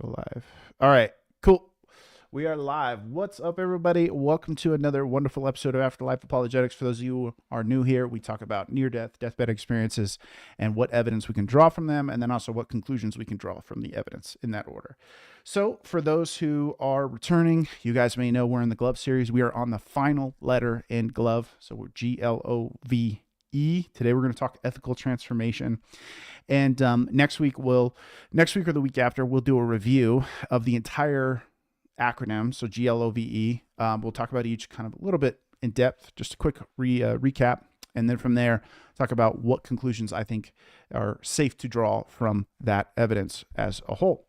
Go live. All right, cool. We are live. What's up, everybody? Welcome to another wonderful episode of Afterlife Apologetics. For those of you who are new here, we talk about near-death, deathbed experiences, and what evidence we can draw from them, and then also what conclusions we can draw from the evidence in that order. So for those who are returning, you guys may know we're in the glove series. We are on the final letter in glove, so we're Glove. Today we're going to talk ethical transformation. And next week or the week after, we'll do a review of the entire acronym. So GLOVE. We'll talk about each kind of a little bit in depth, just a quick recap. And then from there, talk about what conclusions I think are safe to draw from that evidence as a whole.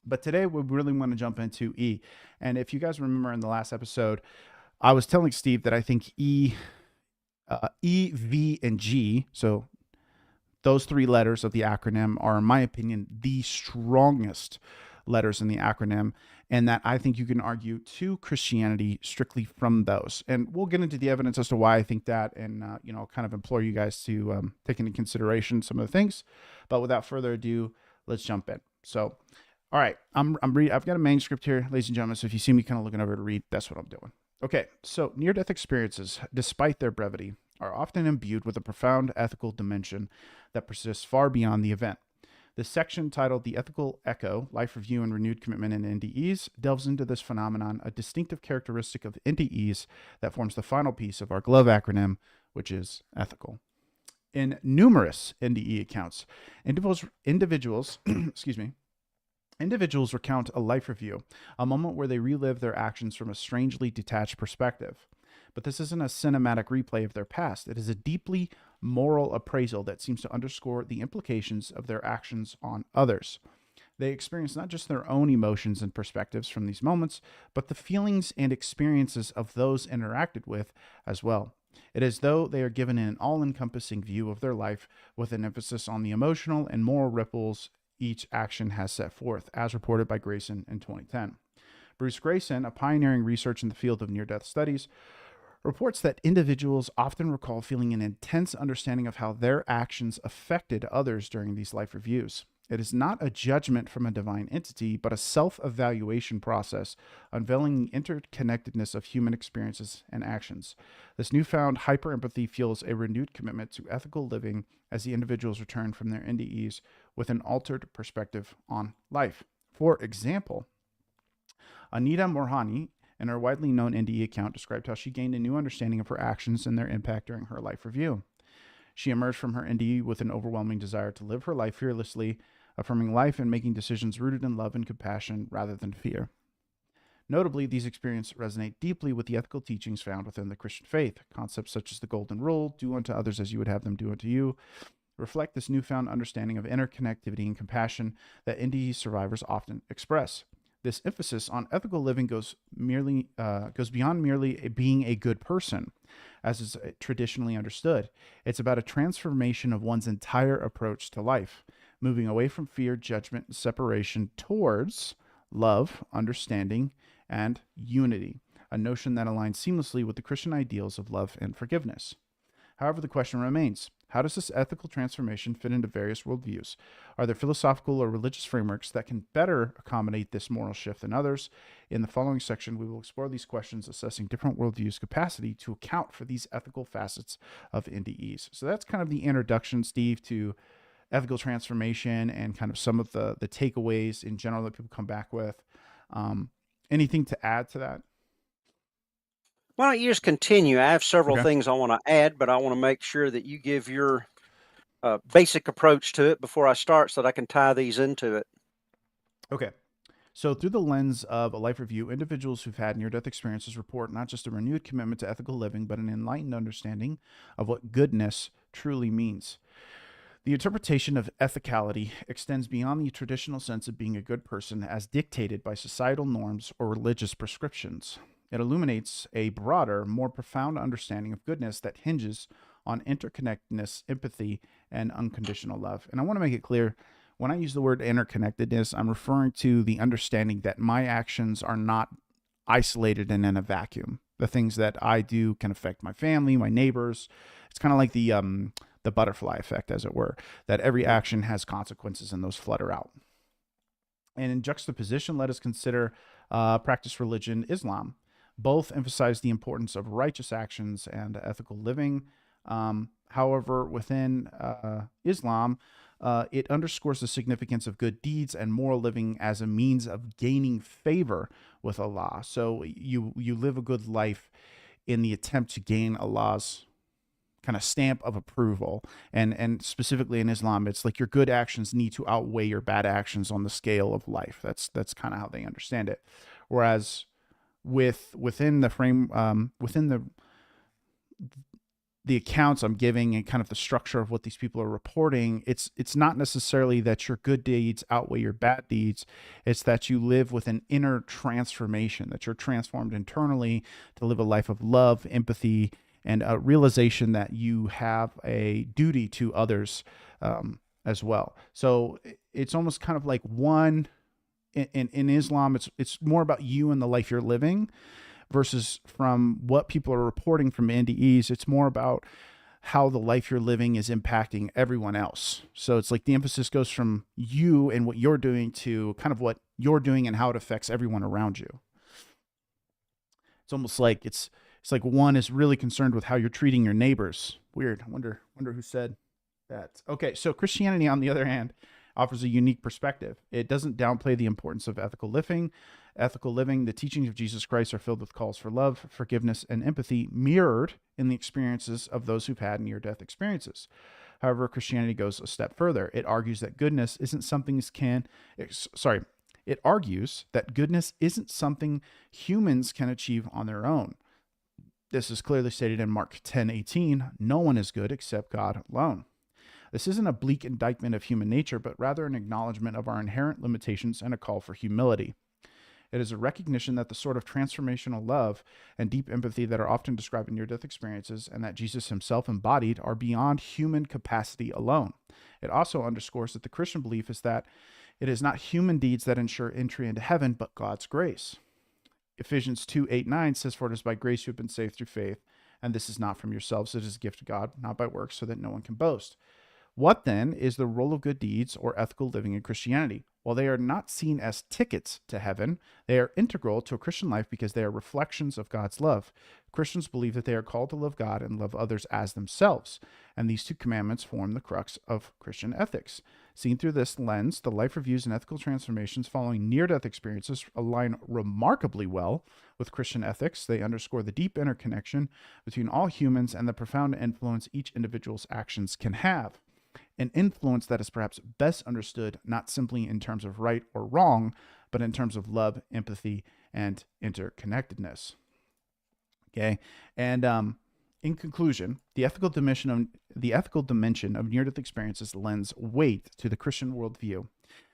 But today we really want to jump into E. And if you guys remember in the last episode, I was telling Steve that I think E, V, and G, so those three letters of the acronym are, in my opinion, the strongest letters in the acronym, and that I think you can argue to Christianity strictly from those. And we'll get into the evidence as to why I think that, and kind of implore you guys to take into consideration some of the things. But without further ado, let's jump in. So, all right, I've got a manuscript here, ladies and gentlemen. So if you see me kind of looking over to read, that's what I'm doing. Okay, so near-death experiences, despite their brevity, are often imbued with a profound ethical dimension that persists far beyond the event. This section, titled The Ethical Echo, Life Review and Renewed Commitment in NDEs, delves into this phenomenon, a distinctive characteristic of NDEs that forms the final piece of our GLOVE acronym, which is ethical. In numerous NDE accounts, individuals recount a life review, a moment where they relive their actions from a strangely detached perspective. But this isn't a cinematic replay of their past. It is a deeply moral appraisal that seems to underscore the implications of their actions on others. They experience not just their own emotions and perspectives from these moments, but the feelings and experiences of those interacted with as well. It is as though they are given an all-encompassing view of their life with an emphasis on the emotional and moral ripples each action has set forth, as reported by Grayson in 2010. Bruce Grayson, a pioneering researcher in the field of near-death studies, reports that individuals often recall feeling an intense understanding of how their actions affected others during these life reviews. It is not a judgment from a divine entity, but a self-evaluation process, unveiling the interconnectedness of human experiences and actions. This newfound hyper-empathy fuels a renewed commitment to ethical living as the individuals return from their NDEs with an altered perspective on life. For example, Anita Morhani, in her widely known NDE account, described how she gained a new understanding of her actions and their impact during her life review. She emerged from her NDE with an overwhelming desire to live her life fearlessly, affirming life and making decisions rooted in love and compassion rather than fear. Notably, these experiences resonate deeply with the ethical teachings found within the Christian faith. Concepts such as the Golden Rule, do unto others as you would have them do unto you, reflect this newfound understanding of interconnectivity and compassion that NDE survivors often express. This emphasis on ethical living goes beyond merely being a good person, as is traditionally understood. It's about a transformation of one's entire approach to life, moving away from fear, judgment, and separation towards love, understanding, and unity, a notion that aligns seamlessly with the Christian ideals of love and forgiveness. However, the question remains, how does this ethical transformation fit into various worldviews? Are there philosophical or religious frameworks that can better accommodate this moral shift than others? In the following section, we will explore these questions, assessing different worldviews' capacity to account for these ethical facets of NDEs. So that's kind of the introduction, Steve, to ethical transformation and kind of some of the takeaways in general that people come back with. Anything to add to that? Why don't you just continue? I have several Okay. things I want to add, but I want to make sure that you give your basic approach to it before I start so that I can tie these into it. Okay. So through the lens of a life review, individuals who've had near-death experiences report not just a renewed commitment to ethical living, but an enlightened understanding of what goodness truly means. The interpretation of ethicality extends beyond the traditional sense of being a good person as dictated by societal norms or religious prescriptions. It illuminates a broader, more profound understanding of goodness that hinges on interconnectedness, empathy, and unconditional love. And I want to make it clear, when I use the word interconnectedness, I'm referring to the understanding that my actions are not isolated and in a vacuum. The things that I do can affect my family, my neighbors. It's kind of like the butterfly effect, as it were, that every action has consequences and those flutter out. And in juxtaposition, let us consider practice religion, Islam. Both emphasize the importance of righteous actions and ethical living. However, within Islam, it underscores the significance of good deeds and moral living as a means of gaining favor with Allah. So you live a good life in the attempt to gain Allah's kind of stamp of approval. And specifically in Islam, it's like your good actions need to outweigh your bad actions on the scale of life. That's kind of how they understand it. Whereas within the accounts I'm giving and kind of the structure of what these people are reporting, it's not necessarily that your good deeds outweigh your bad deeds. It's that you live with an inner transformation, that you're transformed internally to live a life of love, empathy, and a realization that you have a duty to others as well. So it's almost kind of like one in Islam, it's more about you and the life you're living, versus from what people are reporting from NDEs, it's more about how the life you're living is impacting everyone else. So it's like the emphasis goes from you and what you're doing to kind of what you're doing and how it affects everyone around you. It's almost like it's like one is really concerned with how you're treating your neighbors. Weird. I wonder who said that. Okay, so Christianity, on the other hand, offers a unique perspective. It doesn't downplay the importance of ethical living. The teachings of Jesus Christ are filled with calls for love, forgiveness, and empathy, mirrored in the experiences of those who've had near-death experiences. However, Christianity goes a step further. It argues that goodness isn't something It argues that goodness isn't something humans can achieve on their own. This is clearly stated in Mark 10:18. No one is good except God alone. This isn't a bleak indictment of human nature, but rather an acknowledgement of our inherent limitations and a call for humility. It is a recognition that the sort of transformational love and deep empathy that are often described in near-death experiences and that Jesus himself embodied are beyond human capacity alone. It also underscores that the Christian belief is that it is not human deeds that ensure entry into heaven, but God's grace. Ephesians 2:8-9 says, "For it is by grace you have been saved through faith, and this is not from yourselves, it is a gift of God, not by works, so that no one can boast." What then is the role of good deeds or ethical living in Christianity? While they are not seen as tickets to heaven, they are integral to a Christian life because they are reflections of God's love. Christians believe that they are called to love God and love others as themselves, and these two commandments form the crux of Christian ethics. Seen through this lens, the life reviews and ethical transformations following near-death experiences align remarkably well with Christian ethics. They underscore the deep interconnection between all humans and the profound influence each individual's actions can have. An influence that is perhaps best understood not simply in terms of right or wrong, but in terms of love, empathy, and interconnectedness. Okay, and in conclusion, the ethical dimension of near-death experiences lends weight to the Christian worldview,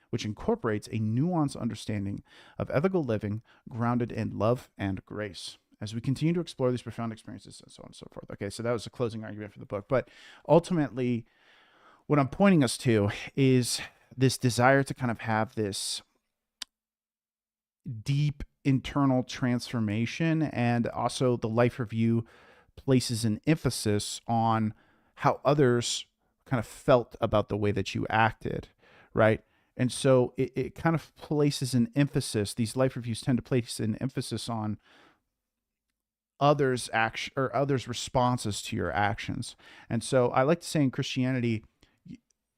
which incorporates a nuanced understanding of ethical living grounded in love and grace. As we continue to explore these profound experiences and so on and so forth. Okay, so that was a closing argument for the book, but ultimately, what I'm pointing us to is this desire to kind of have this deep internal transformation, and also the life review places an emphasis on how others kind of felt about the way that you acted, right? And so it kind of places an emphasis, these life reviews tend to place an emphasis on others' action or others' responses to your actions. And so I like to say in Christianity,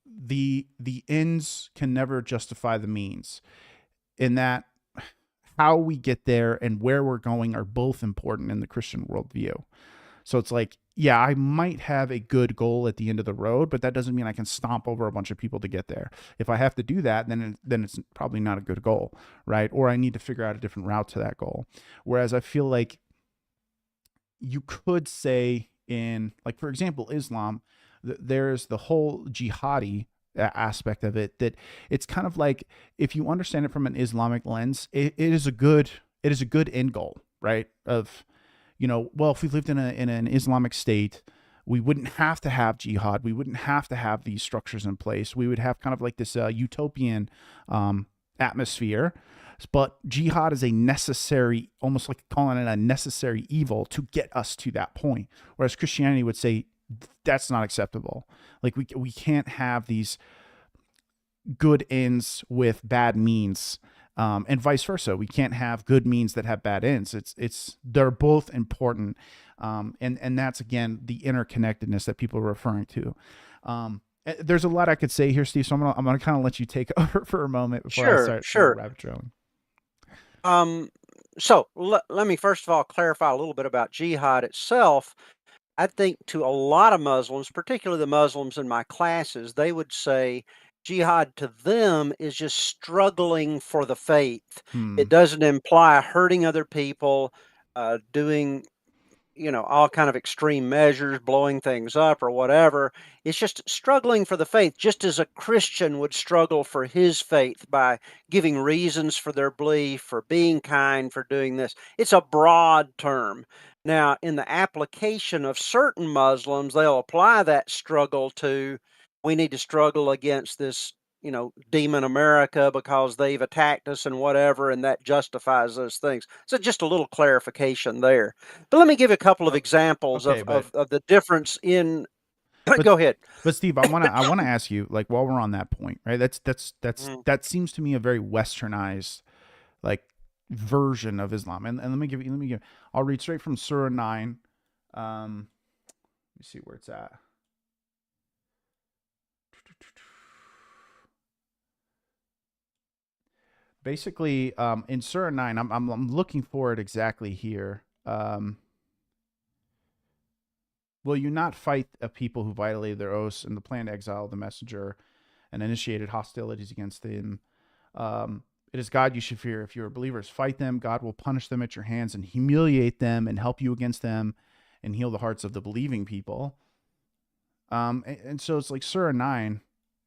the ends can never justify the means, in that how we get there and where we're going are both important in the Christian worldview. So it's like, yeah, I might have a good goal at the end of the road, but that doesn't mean I can stomp over a bunch of people to get there. If I have to do that, then it's probably not a good goal, right? Or I need to figure out a different route to that goal. Whereas I feel like you could say in, like, for example, Islam, there's the whole jihadi aspect of it, that it's kind of like, if you understand it from an Islamic lens, it is a good end goal, right? Of, well, if we lived in an Islamic state, we wouldn't have to have jihad. We wouldn't have to have these structures in place. We would have kind of like this utopian atmosphere. But jihad is a necessary, almost like calling it a necessary evil to get us to that point. Whereas Christianity would say that's not acceptable. Like we can't have these good ends with bad means, and vice versa. We can't have good means that have bad ends. They're both important, and that's again the interconnectedness that people are referring to. There's a lot I could say here, Steve. So I'm gonna kind of let you take over for a moment before I Sure, start sure. rabbit trailing. So let me first of all clarify a little bit about jihad itself. I think to a lot of Muslims, particularly the Muslims in my classes, they would say jihad to them is just struggling for the faith. Hmm. It doesn't imply hurting other people, doing all kind of extreme measures, blowing things up or whatever. It's just struggling for the faith, just as a Christian would struggle for his faith by giving reasons for their belief, for being kind, for doing this. It's a broad term. Now, in the application of certain Muslims, they'll apply that struggle to we need to struggle against this demon America because they've attacked us and whatever, and that justifies those things. So just a little clarification there. But let me give you a couple of examples Okay, of the difference in but go ahead. but Steve, I wanna ask you, like, while we're on that point, right? Mhm. That seems to me a very westernized, like, version of Islam. And let me give I'll read straight from Surah 9. Let me see where it's at. Basically, in Surah 9, I'm looking for it exactly here. Will you not fight a people who violated their oaths and the planned exile of the messenger and initiated hostilities against him? It is God you should fear. If you are believers, fight them. God will punish them at your hands and humiliate them and help you against them and heal the hearts of the believing people. And so it's like Surah 9.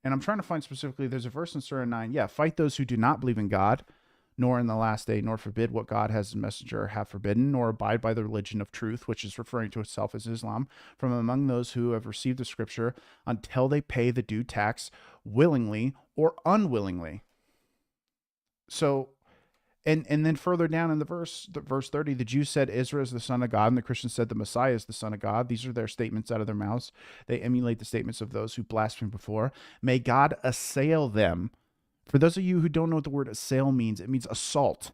And I'm trying to find specifically, there's a verse in Surah 9. Yeah, fight those who do not believe in God, nor in the last day, nor forbid what God has his messenger have forbidden, nor abide by the religion of truth, which is referring to itself as Islam, from among those who have received the scripture until they pay the due tax willingly or unwillingly. So, and then further down in verse 30, the Jews said Israel is the son of God, and the Christians said the Messiah is the son of God. These are their statements out of their mouths. They emulate the statements of those who blasphemed before. May God assail them. For those of you who don't know what the word assail means, it means assault.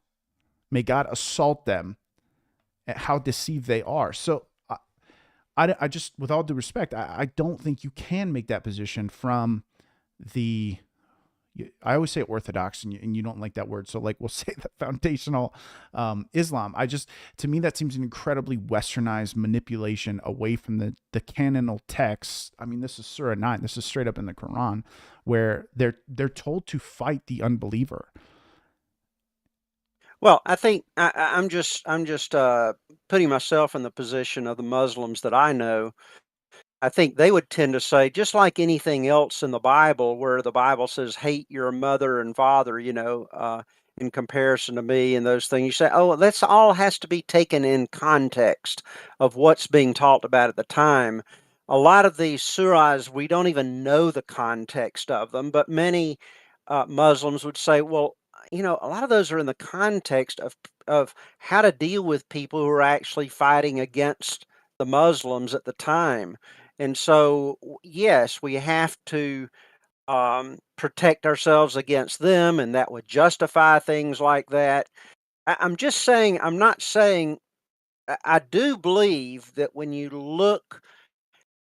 May God assault them at how deceived they are. So I just, with all due respect, I don't think you can make that position from the, I always say orthodox, and you don't like that word. So, like, we'll say the foundational Islam. To me, that seems an incredibly westernized manipulation away from the canonical text. I mean, this is Surah 9. This is straight up in the Quran, where they're told to fight the unbeliever. Well, I think I'm just putting myself in the position of the Muslims that I know. I think they would tend to say, just like anything else in the Bible, where the Bible says, hate your mother and father, in comparison to me and those things, you say, oh, that's all has to be taken in context of what's being talked about at the time. A lot of these surahs, we don't even know the context of them, but many Muslims would say, well, a lot of those are in the context of how to deal with people who are actually fighting against the Muslims at the time. And so, yes, we have to protect ourselves against them, and that would justify things like that. I'm just saying, I'm not saying, I do believe that when you look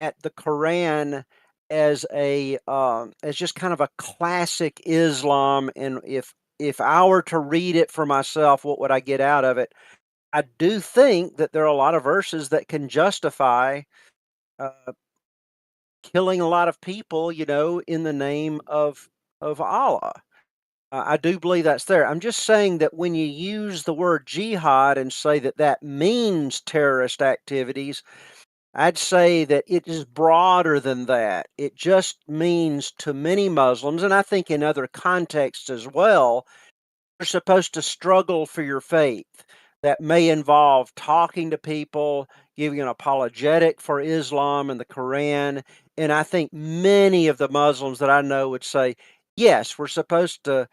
at the Quran as just kind of a classic Islam, and if I were to read it for myself, what would I get out of it? I do think that there are a lot of verses that can justify uh, killing a lot of people, in the name of Allah. I do believe that's there. I'm just saying that when you use the word jihad and say that that means terrorist activities, I'd say that it is broader than that. It just means to many Muslims, and I think in other contexts as well, you're supposed to struggle for your faith. That may involve talking to people, giving an apologetic for Islam and the Quran. And I think many of the Muslims that I know would say, yes, we're supposed to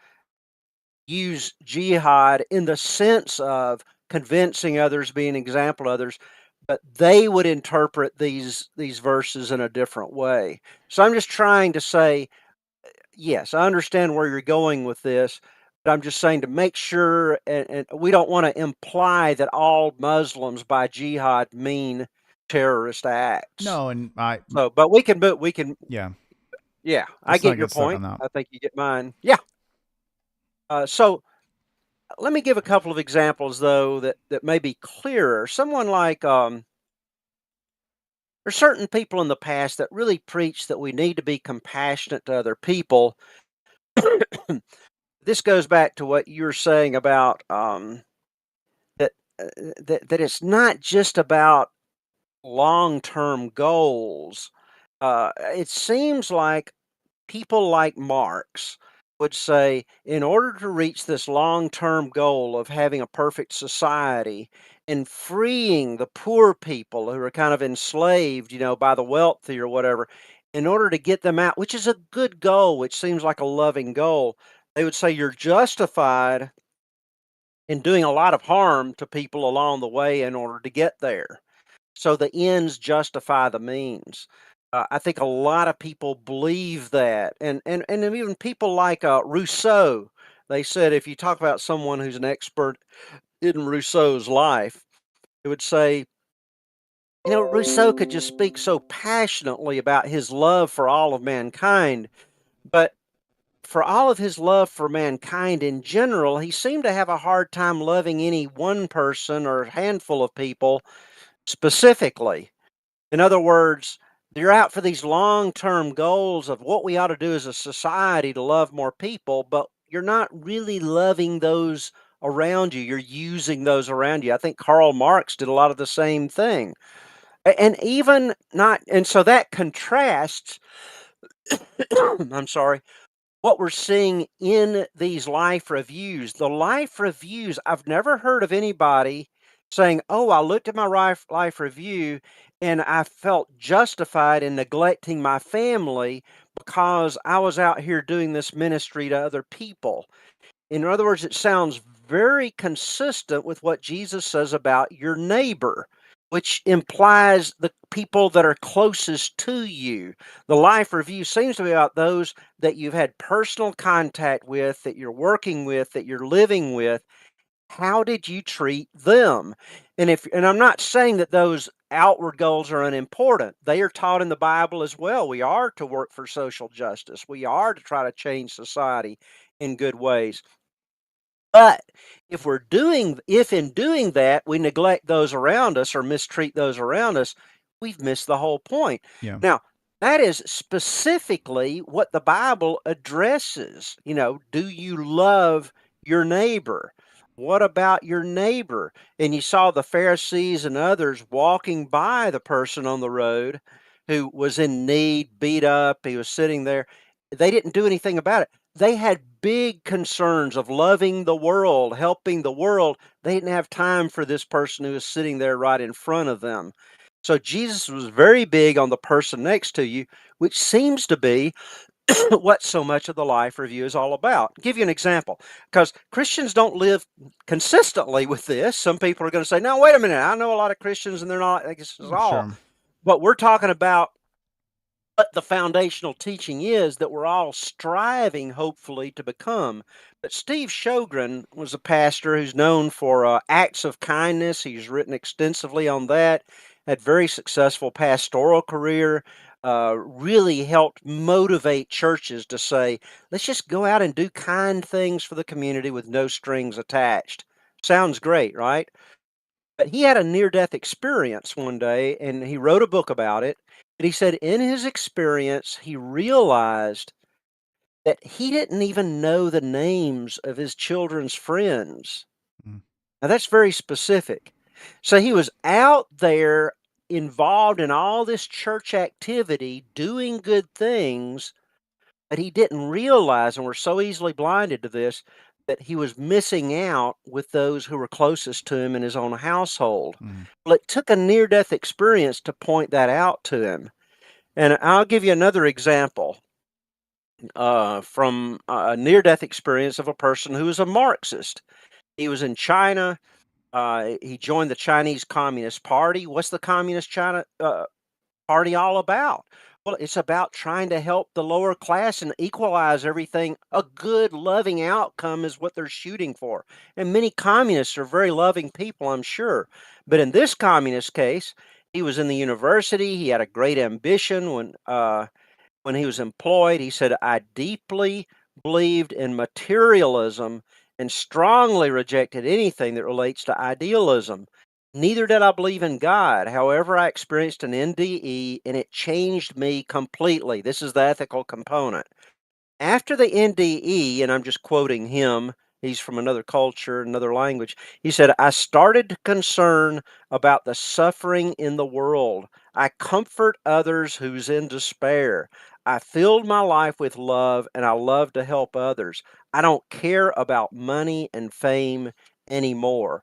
use jihad in the sense of convincing others, being an example to others, but they would interpret these verses in a different way. So I'm just trying to say, yes, I understand where you're going with this, but I'm just saying to make sure, and we don't want to imply that all Muslims by jihad mean terrorist acts. No, and So, but we can, yeah, yeah, I let's get not your get stuck on point. that. I think you get mine. Yeah. So let me give a couple of examples though that may be clearer. Someone like there's certain people in the past that really preach that we need to be compassionate to other people. This goes back to what you're saying about that that it's not just about long-term goals. It seems like people like Marx would say, in order to reach this long-term goal of having a perfect society and freeing the poor people who are kind of enslaved, by the wealthy or whatever, in order to get them out, which is a good goal, which seems like a loving goal, they would say you're justified in doing a lot of harm to people along the way in order to get there. So the ends justify the means. I think a lot of people believe that, and even people like Rousseau. They said if you talk about someone who's an expert in Rousseau's life, it would say, Rousseau could just speak so passionately about his love for all of mankind, but for all of his love for mankind in general, he seemed to have a hard time loving any one person or handful of people specifically. In other words, you're out for these long-term goals of what we ought to do as a society to love more people, but you're not really loving those around you. You're using those around you. I think Karl Marx did a lot of the same thing. And even not, and so that contrasts, I'm sorry, what we're seeing in these life reviews. The life reviews, I've never heard of anybody saying, "Oh, I looked at my life review and I felt justified in neglecting my family because I was out here doing this ministry to other people." In other words, it sounds very consistent with what Jesus says about your neighbor, which implies the people that are closest to you. The life review seems to be about those that you've had personal contact with, that you're working with, that you're living with. How did you treat them? And I'm not saying that those outward goals are unimportant. They are taught in the Bible as well. We are to work for social justice. We are to try to change society in good ways. But if in doing that we neglect those around us or mistreat those around us, we've missed the whole point. Yeah. Now, that is specifically what the Bible addresses. Do you love your neighbor? What about your neighbor? And you saw the Pharisees and others walking by the person on the road who was in need, beat up, he was sitting there. They didn't do anything about it. They had big concerns of loving the world, helping the world. They didn't have time for this person who was sitting there right in front of them. So Jesus was very big on the person next to you, which seems to be what so much of the life review is all about. I'll give you an example, because Christians don't live consistently with this. Some people are going to say, "No, wait a minute. I know a lot of Christians, and they're not like this is all." Sure. But we're talking about what the foundational teaching is that we're all striving, hopefully, to become. But Steve Sjogren was a pastor who's known for acts of kindness. He's written extensively on that, had very successful pastoral career, really helped motivate churches to say, let's just go out and do kind things for the community with no strings attached. Sounds great, right? But he had a near-death experience one day, and he wrote a book about it. And he said in his experience, he realized that he didn't even know the names of his children's friends. Mm. Now, that's very specific. So he was out there involved in all this church activity, doing good things, but he didn't realize, and we're so easily blinded to this, that he was missing out with those who were closest to him in his own household. Mm. Well, it took a near-death experience to point that out to him. And I'll give you another example from a near-death experience of a person who was a Marxist. He was in China. He joined the Chinese Communist Party. What's the Communist China Party all about? Well, it's about trying to help the lower class and equalize everything. A good, loving outcome is what they're shooting for. And many communists are very loving people, I'm sure. But in this communist case, he was in the university. He had a great ambition when he was employed. He said, I deeply believed in materialism and strongly rejected anything that relates to idealism. Neither did I believe in God. However, I experienced an NDE and it changed me completely. This is the ethical component. After the NDE, and I'm just quoting him, he's from another culture, another language. He said, I started to concern about the suffering in the world. I comfort others who's in despair. I filled my life with love and I love to help others. I don't care about money and fame anymore.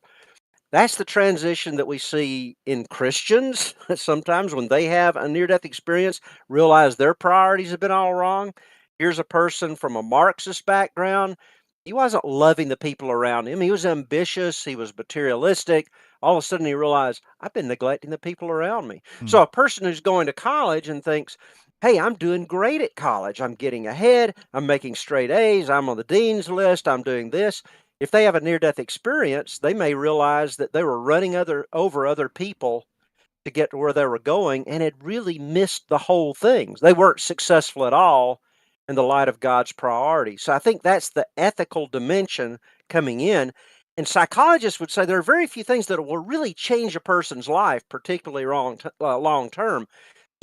That's the transition that we see in Christians sometimes when they have a near death experience, realize their priorities have been all wrong. Here's a person from a Marxist background. He wasn't loving the people around him. He was ambitious. He was materialistic. All of a sudden, he realized, I've been neglecting the people around me. Mm. So, a person who's going to college and thinks, hey, I'm doing great at college. I'm getting ahead. I'm making straight A's. I'm on the dean's list. I'm doing this. If they have a near death experience, they may realize that they were running over other people to get to where they were going and had really missed the whole thing. They weren't successful at all in the light of God's priorities. So I think that's the ethical dimension coming in. And psychologists would say there are very few things that will really change a person's life, particularly long term.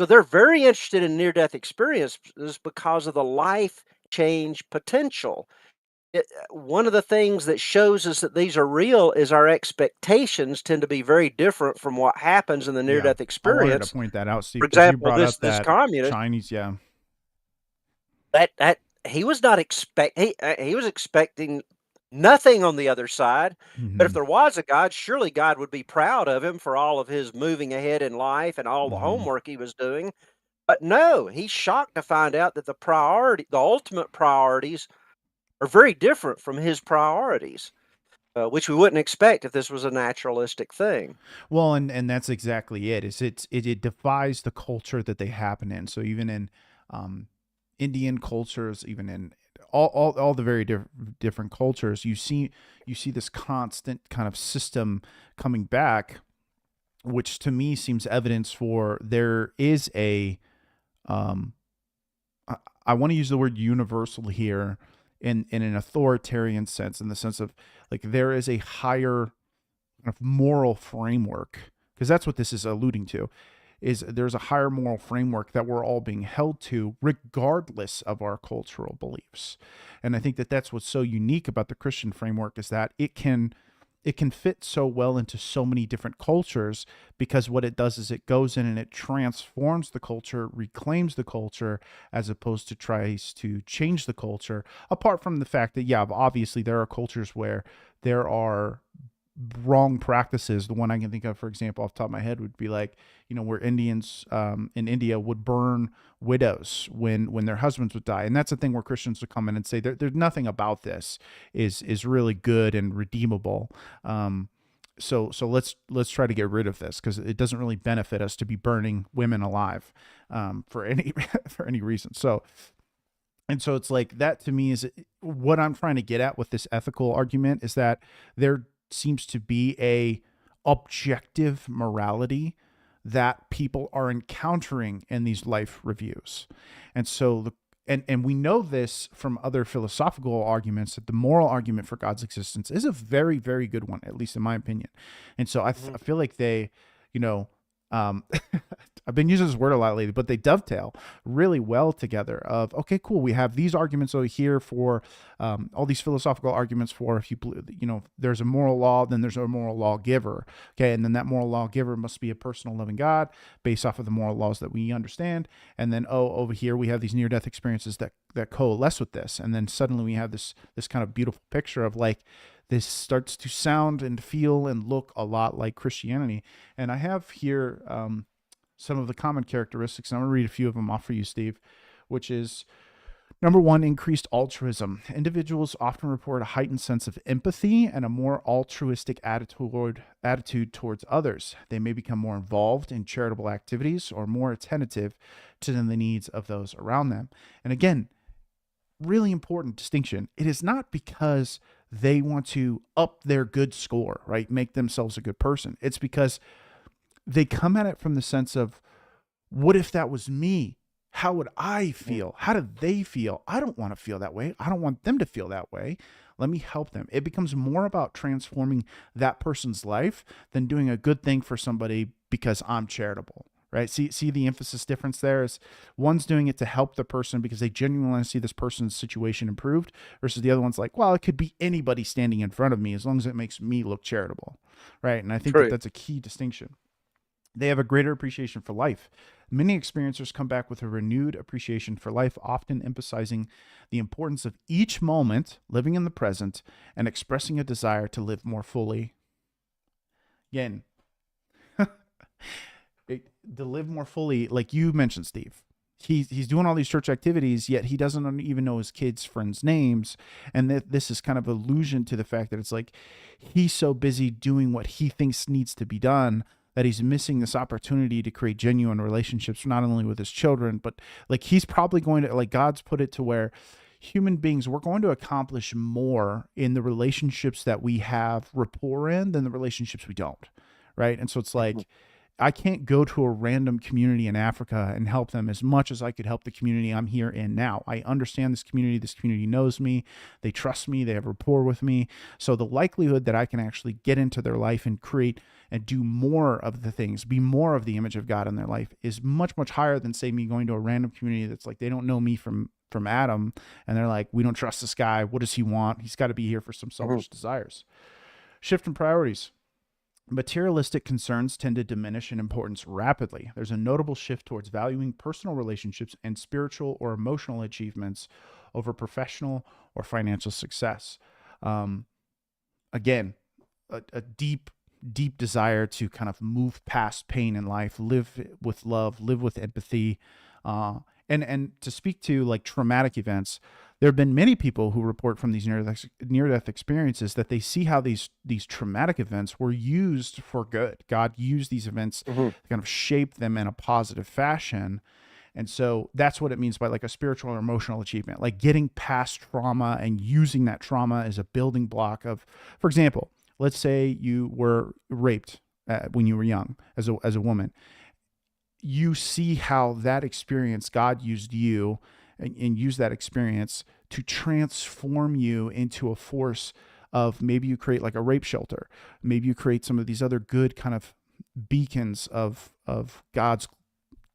So they're very interested in near death experiences because of the life change potential. One of the things that shows us that these are real is our expectations tend to be very different from what happens in the near Yeah. death I wanted to experience. point that out, Steve, For because you example, brought this up this that communist Chinese. Yeah. that he was not he was expecting nothing on the other side. But if Hmm. there was a God, surely God would be proud of him for all of his moving ahead in life and all the Hmm. homework he was doing. But no, he's shocked to find out that the ultimate priorities are very different from his priorities. Which we wouldn't expect if this was a naturalistic thing. Well, and that's exactly it. It defies the culture that they happen in. So even in um, Indian cultures, even in all the very different cultures, you see this constant kind of system coming back, which to me seems evidence for there is a um, I, I want to use the word universal here in an authoritarian sense, in the sense of like there is a higher kind of moral framework, because that's what this is alluding to, is there's a higher moral framework that we're all being held to regardless of our cultural beliefs. And I think that that's what's so unique about the Christian framework, is that it can fit so well into so many different cultures, because what it does is it goes in and it transforms the culture, reclaims the culture, as opposed to tries to change the culture. Apart from the fact that, yeah, obviously there are cultures where there are wrong practices. The one I can think of, for example, off the top of my head, would be like, where Indians in India would burn widows when their husbands would die, and that's the thing where Christians would come in and say there's nothing about this is really good and redeemable. So let's try to get rid of this, because it doesn't really benefit us to be burning women alive for any for any reason. So it's like that to me is what I'm trying to get at with this ethical argument, is that there seems to be a objective morality that people are encountering in these life reviews. And so and we know this from other philosophical arguments, that the moral argument for God's existence is a very, very good one, at least in my opinion. And so I Mhm. feel like they, you know, um, I've been using this word a lot lately, but they dovetail really well together. Of okay, cool, we have these arguments over here for all these philosophical arguments for, if there's a moral law, then there's a moral lawgiver. Okay, and then that moral lawgiver must be a personal loving God based off of the moral laws that we understand. And then over here we have these near death experiences that coalesce with this, and then suddenly we have this kind of beautiful picture of like, this starts to sound and feel and look a lot like Christianity. And I have here some of the common characteristics, and I'm going to read a few of them off for you, Steve, which is Number one, increased altruism. Individuals often report a heightened sense of empathy and a more altruistic attitude towards others. They may become more involved in charitable activities or more attentive to the needs of those around them. And again, really important distinction. It is not because they want to up their good score, right? Make themselves a good person. It's because they come at it from the sense of, what if that was me? How would I feel? How do they feel? I don't want to feel that way. I don't want them to feel that way. Let me help them. It becomes more about transforming that person's life than doing a good thing for somebody because I'm charitable, right? See the emphasis difference there is one's doing it to help the person because they genuinely want to see this person's situation improved versus the other one's like, well, it could be anybody standing in front of me as long as it makes me look charitable, right? And I think that True. that's a key distinction. They have a greater appreciation for life. Many experiencers come back with a renewed appreciation for life, often emphasizing the importance of each moment, living in the present, and expressing a desire to live more fully. Again, to live more fully, like you mentioned, Steve. He's doing all these church activities, yet he doesn't even know his kids' friends' names. And this is kind of allusion to the fact that it's like he's so busy doing what he thinks needs to be done that he's missing this opportunity to create genuine relationships, not only with his children, but like he's probably going to, like God's put it to where human beings, we're going to accomplish more in the relationships that we have rapport in than the relationships we don't. Right. And so it's like, I can't go to a random community in Africa and help them as much as I could help the community I'm here in now. I understand this community. This community knows me. They trust me. They have rapport with me. So the likelihood that I can actually get into their life and create and do more of the things, be more of the image of God in their life is much, much higher than, say, me going to a random community that's like, they don't know me from Adam. And they're like, we don't trust this guy. What does he want? He's got to be here for some selfish desires. Shift in priorities. Materialistic concerns tend to diminish in importance rapidly. There's a notable shift towards valuing personal relationships and spiritual or emotional achievements over professional or financial success. Again, a deep desire to kind of move past pain in life, live with love, live with empathy, and to speak to like traumatic events. There have been many people who report from these near-death experiences that they see how these traumatic events were used for good. God used these events to kind of shape them in a positive fashion. And so that's what it means by like a spiritual or emotional achievement, like getting past trauma and using that trauma as a building block of, for example, let's say you were raped when you were young as a woman. You see how that experience, God used you and use that experience to transform you into a force of, maybe you create like a rape shelter. Maybe you create some of these other good kind of beacons of God's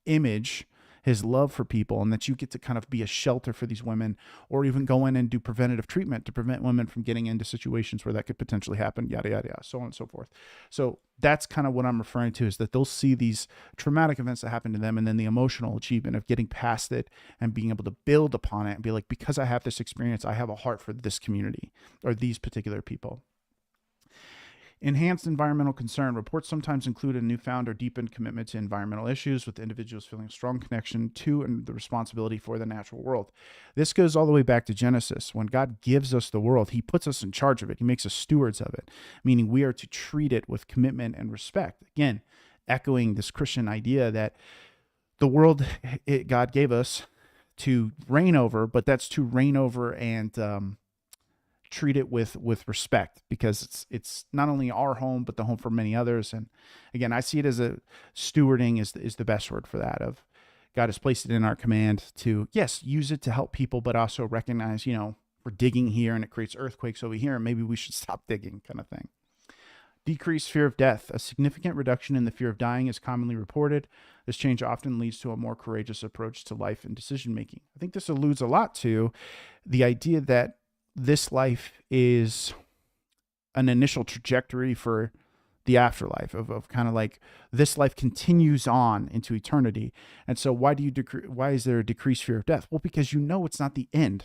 image, his love for people, and that you get to kind of be a shelter for these women, or even go in and do preventative treatment to prevent women from getting into situations where that could potentially happen, yada, yada, yada, so on and so forth. So that's kind of what I'm referring to, is that they'll see these traumatic events that happen to them, and then the emotional achievement of getting past it and being able to build upon it and be like, because I have this experience, I have a heart for this community or these particular people. Enhanced environmental concern. Reports sometimes include a newfound or deepened commitment to environmental issues, with individuals feeling a strong connection to and the responsibility for the natural world. This goes all the way back to Genesis. When God gives us the world, he puts us in charge of it. He makes us stewards of it, meaning we are to treat it with commitment and respect. Again, echoing this Christian idea that the world God gave us to reign over, but that's to reign over and treat it with respect, because it's not only our home, but the home for many others. And again, I see it as a stewarding is the best word for that. Of God has placed it in our command to, yes, use it to help people, but also recognize, we're digging here and it creates earthquakes over here, and maybe we should stop digging, kind of thing. Decreased fear of death. A significant reduction in the fear of dying is commonly reported. This change often leads to a more courageous approach to life and decision making. I think this alludes a lot to the idea that this life is an initial trajectory for the afterlife, of kind of like this life continues on into eternity. And so why is there a decreased fear of death? Well, because it's not the end.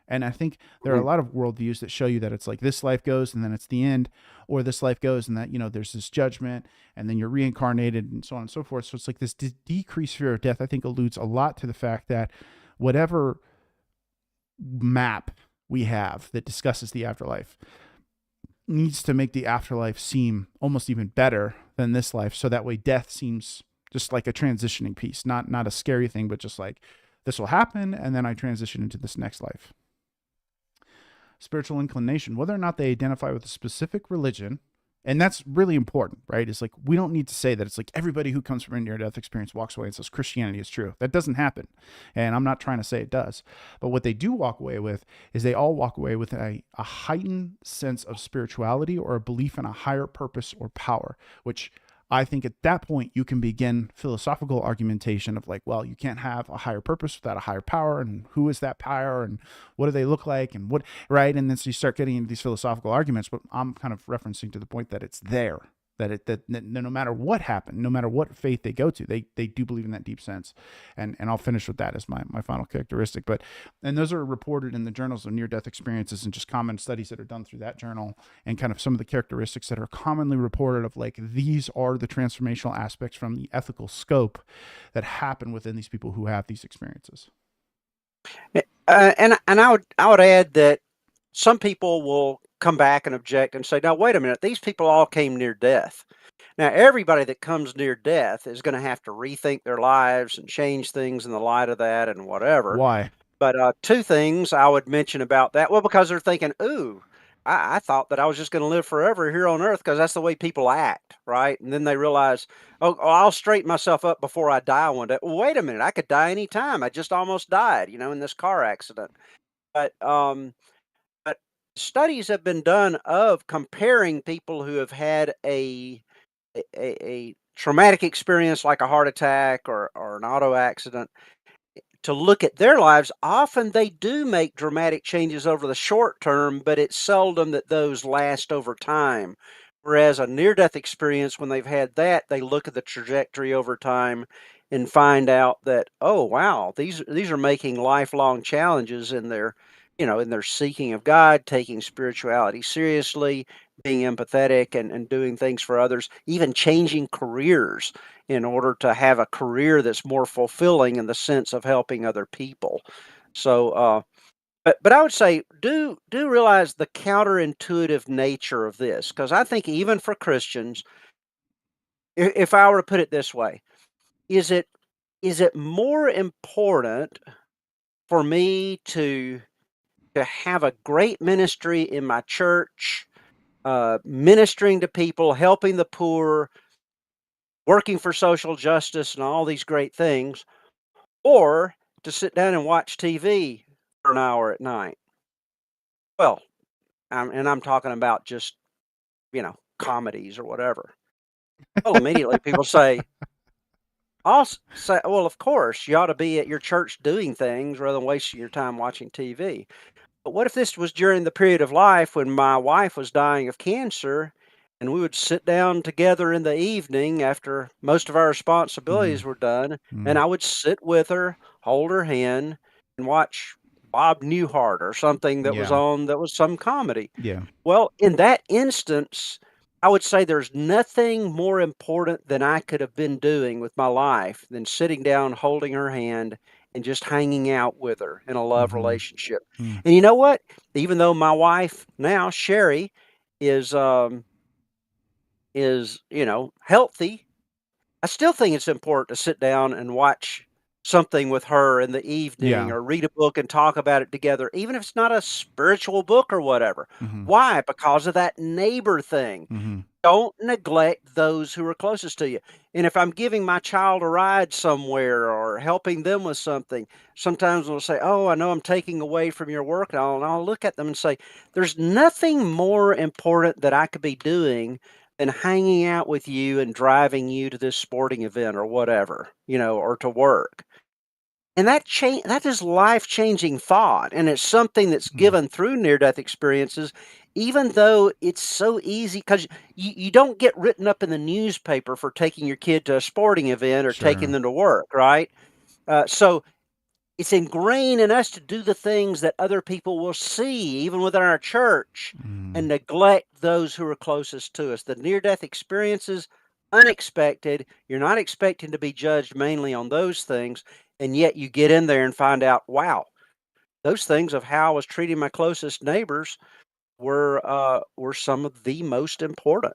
And I think there are a lot of worldviews that show you that it's like this life goes and then it's the end, or this life goes and that, there's this judgment and then you're reincarnated and so on and so forth. So it's like this decreased fear of death, I think, alludes a lot to the fact that whatever map we have that discusses the afterlife needs to make the afterlife seem almost even better than this life, so that way death seems just like a transitioning piece, not a scary thing, but just like this will happen and then I transition into this next life. Spiritual inclination, whether or not they identify with a specific religion. And that's really important, right? It's like, we don't need to say that it's like everybody who comes from a near-death experience walks away and says Christianity is true. That doesn't happen. And I'm not trying to say it does. But what they do walk away with is they all walk away with a heightened sense of spirituality or a belief in a higher purpose or power, which I think at that point you can begin philosophical argumentation of like, well, you can't have a higher purpose without a higher power, and who is that power, and what do they look like, and what, right? And then so you start getting into these philosophical arguments, but I'm kind of referencing to the point that it's there, that no matter what happened, no matter what faith they go to, they do believe in that deep sense. And I'll finish with that as my final characteristic. And those are reported in the journals of near-death experiences and just common studies that are done through that journal, and kind of some of the characteristics that are commonly reported of like, these are the transformational aspects from the ethical scope that happen within these people who have these experiences. And I would add that some people will come back and object and say, now, wait a minute, these people all came near death. Now, everybody that comes near death is going to have to rethink their lives and change things in the light of that and whatever. Why? But two things I would mention about that. Well, because they're thinking, ooh, I thought that I was just going to live forever here on earth because that's the way people act, right? And then they realize, oh, I'll straighten myself up before I die one day. Well, wait a minute, I could die any time. I just almost died, in this car accident. But studies have been done of comparing people who have had a traumatic experience like a heart attack or an auto accident to look at their lives. Often they do make dramatic changes over the short term, but it's seldom that those last over time. Whereas a near-death experience, when they've had that, they look at the trajectory over time and find out that, oh wow, these are making lifelong challenges in their in their seeking of God, taking spirituality seriously, being empathetic and doing things for others, even changing careers in order to have a career that's more fulfilling in the sense of helping other people. So, but I would say do realize the counterintuitive nature of this, because I think even for Christians, if I were to put it this way, is it more important for me to have a great ministry in my church, ministering to people, helping the poor, working for social justice, and all these great things, or to sit down and watch TV for an hour at night? Well, I'm talking about just, comedies or whatever. Well, immediately people say, I'll say, well, of course, you ought to be at your church doing things rather than wasting your time watching TV. But what if this was during the period of life when my wife was dying of cancer, and we would sit down together in the evening after most of our responsibilities were done, and I would sit with her, hold her hand, and watch Bob Newhart or something that was Yeah. on that was some comedy? Yeah. Well, in that instance, I would say there's nothing more important than I could have been doing with my life than sitting down, holding her hand, and just hanging out with her in a love relationship. Mm. And you know what? Even though my wife now, Sherry, is healthy, I still think it's important to sit down and watch something with her in the evening Yeah. or read a book and talk about it together, even if it's not a spiritual book or whatever. Mm-hmm. Why? Because of that neighbor thing. Mm-hmm. Don't neglect those who are closest to you. And if I'm giving my child a ride somewhere or helping them with something, sometimes they'll say, oh, I know I'm taking away from your work. And I'll look at them and say, there's nothing more important that I could be doing than hanging out with you and driving you to this sporting event or whatever, or to work. And that is life-changing thought, and it's something that's given through near-death experiences, even though it's so easy, 'cause you don't get written up in the newspaper for taking your kid to a sporting event or taking Sure. them to work, right? So it's ingrained in us to do the things that other people will see, even within our church, and neglect those who are closest to us. The near-death experiences, unexpected. You're not expecting to be judged mainly on those things, and yet you get in there and find out, wow, those things of how I was treating my closest neighbors were some of the most important.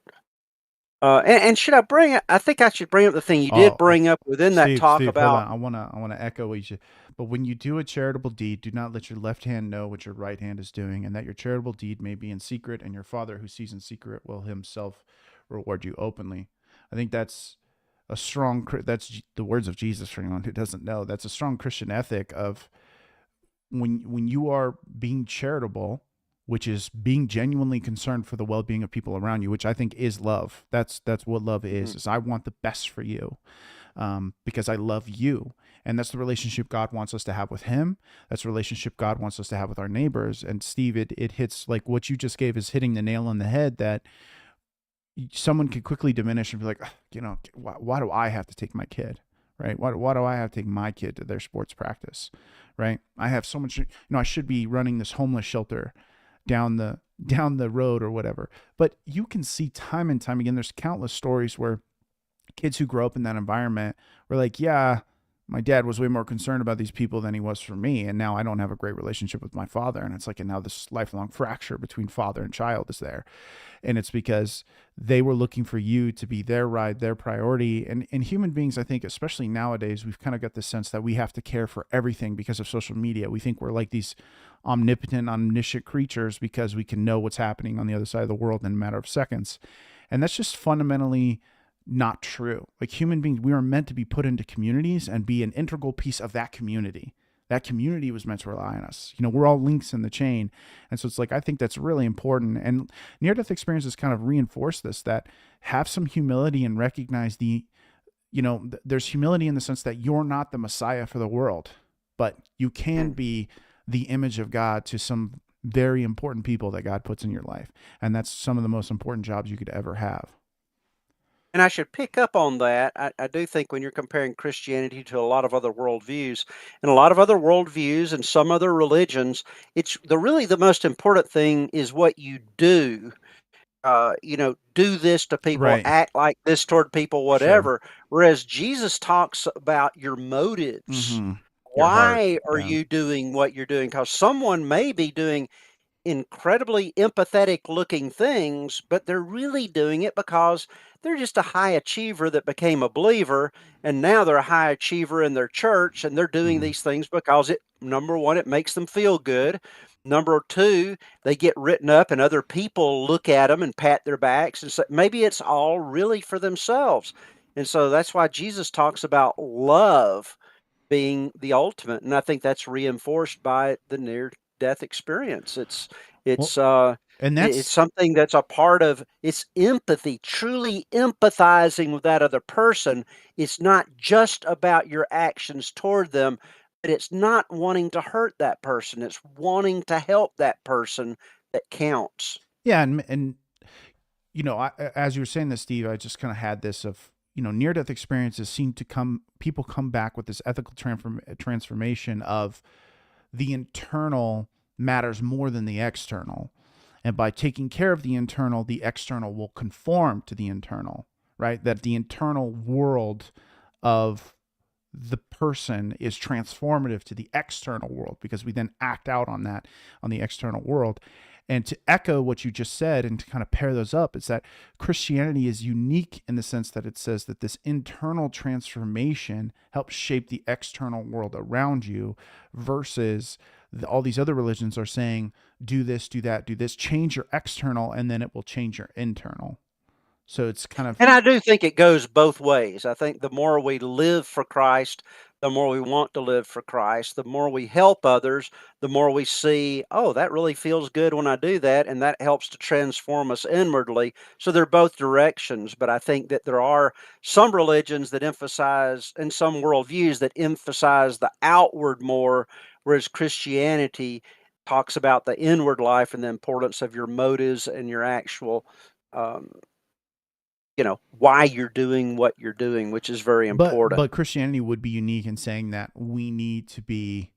And should I bring up I think I should bring up the thing you did Oh, bring up within that talk Steve, hold about. on. I wanna echo what you said. But when you do a charitable deed, do not let your left hand know what your right hand is doing, and that your charitable deed may be in secret, and your Father who sees in secret will himself reward you openly. I think that's a strong. That's the words of Jesus for anyone who doesn't know. That's a strong Christian ethic of when you are being charitable, which is being genuinely concerned for the well-being of people around you, which I think is love. That's what love Mhm. is I want the best for you, because I love you. And that's the relationship God wants us to have with him. That's the relationship God wants us to have with our neighbors. And Steve, it hits, like what you just gave is hitting the nail on the head, that someone could quickly diminish and be like, why do I have to take my kid? Right? Why do I have to take my kid to their sports practice? Right? I have so much, I should be running this homeless shelter down the road or whatever. But you can see time and time again, there's countless stories where kids who grow up in that environment were like, yeah, my dad was way more concerned about these people than he was for me. And now I don't have a great relationship with my father. And it's like, and now this lifelong fracture between father and child is there. And it's because they were looking for you to be their ride, their priority. And human beings, I think, especially nowadays, we've kind of got this sense that we have to care for everything because of social media. We think we're like these omnipotent, omniscient creatures because we can know what's happening on the other side of the world in a matter of seconds. And that's just fundamentally not true. Like human beings, we are meant to be put into communities and be an integral piece of that community. That community was meant to rely on us. We're all links in the chain. And so it's like, I think that's really important. And near death experiences kind of reinforce this, that have some humility and recognize there's humility in the sense that you're not the Messiah for the world, but you can Mm. be the image of God to some very important people that God puts in your life. And that's some of the most important jobs you could ever have. And I should pick up on that. I do think when you're comparing Christianity to a lot of other worldviews, and a lot of other worldviews and some other religions, it's the most important thing is what you do. Do this to people, Right. act like this toward people, Sure. whatever. Whereas Jesus talks about your motives. Mm-hmm. Your heart. Why are Yeah. you doing what you're doing? Because someone may be doing incredibly empathetic looking things, but they're really doing it because they're just a high achiever that became a believer. And now they're a high achiever in their church. And they're doing Mm-hmm. these things because number one, it makes them feel good. Number two, they get written up and other people look at them and pat their backs. And so maybe it's all really for themselves. And so that's why Jesus talks about love being the ultimate, and I think that's reinforced by the near death experience. Well, It's, uh, and it's that's something that's a part of it's empathy, truly empathizing with that other person. It's not just about your actions toward them, but it's not wanting to hurt that person. It's wanting to help that person that counts. yeah, and as you were saying this, Steve, I just kind of had this of near death experiences seem to people come back with this ethical transformation of the internal matters more than the external. And by taking care of the external will conform to the internal, right? That the internal world of the person is transformative to the external world because we then act out on that on the external world. And to echo what you just said and to kind of pair those up, is that Christianity is unique in the sense that it says that this internal transformation helps shape the external world around you, versus all these other religions are saying, do this, do that, do this, change your external, and then it will change your internal. So it's kind of, And I do think it goes both ways. I think the more we live for Christ, the more we want to live for Christ, the more we help others, the more we see, oh, that really feels good when I do that. And that helps to transform us inwardly. So they're both directions. But I think that there are some religions that emphasize, and some worldviews that emphasize the outward more, whereas Christianity talks about the inward life and the importance of your motives and your actual. Um, why you're doing what you're doing, which is very important. but Christianity would be unique in saying that we need to be,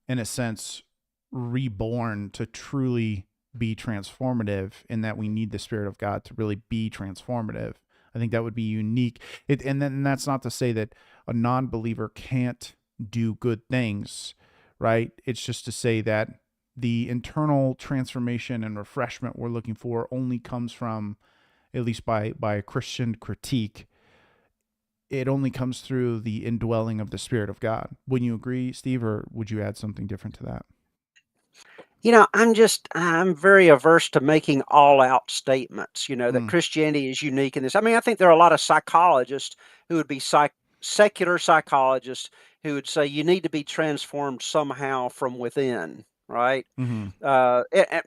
in a sense, reborn to truly be transformative, in that we need the Spirit of God to really be transformative. I think that would be unique. And then that's not to say that a non-believer can't do good things, right? It's just to say that the internal transformation and refreshment we're looking for only comes from, at least by a Christian critique, it only comes through the indwelling of the Spirit of God. Wouldn't you agree, Steve, or would you add something different to that? I'm very averse to making all out statements, that Mm, Christianity is unique in this. I mean, I think there are a lot of psychologists who would be secular psychologists who would say you need to be transformed somehow from within, right? mm-hmm. Uh, a- a-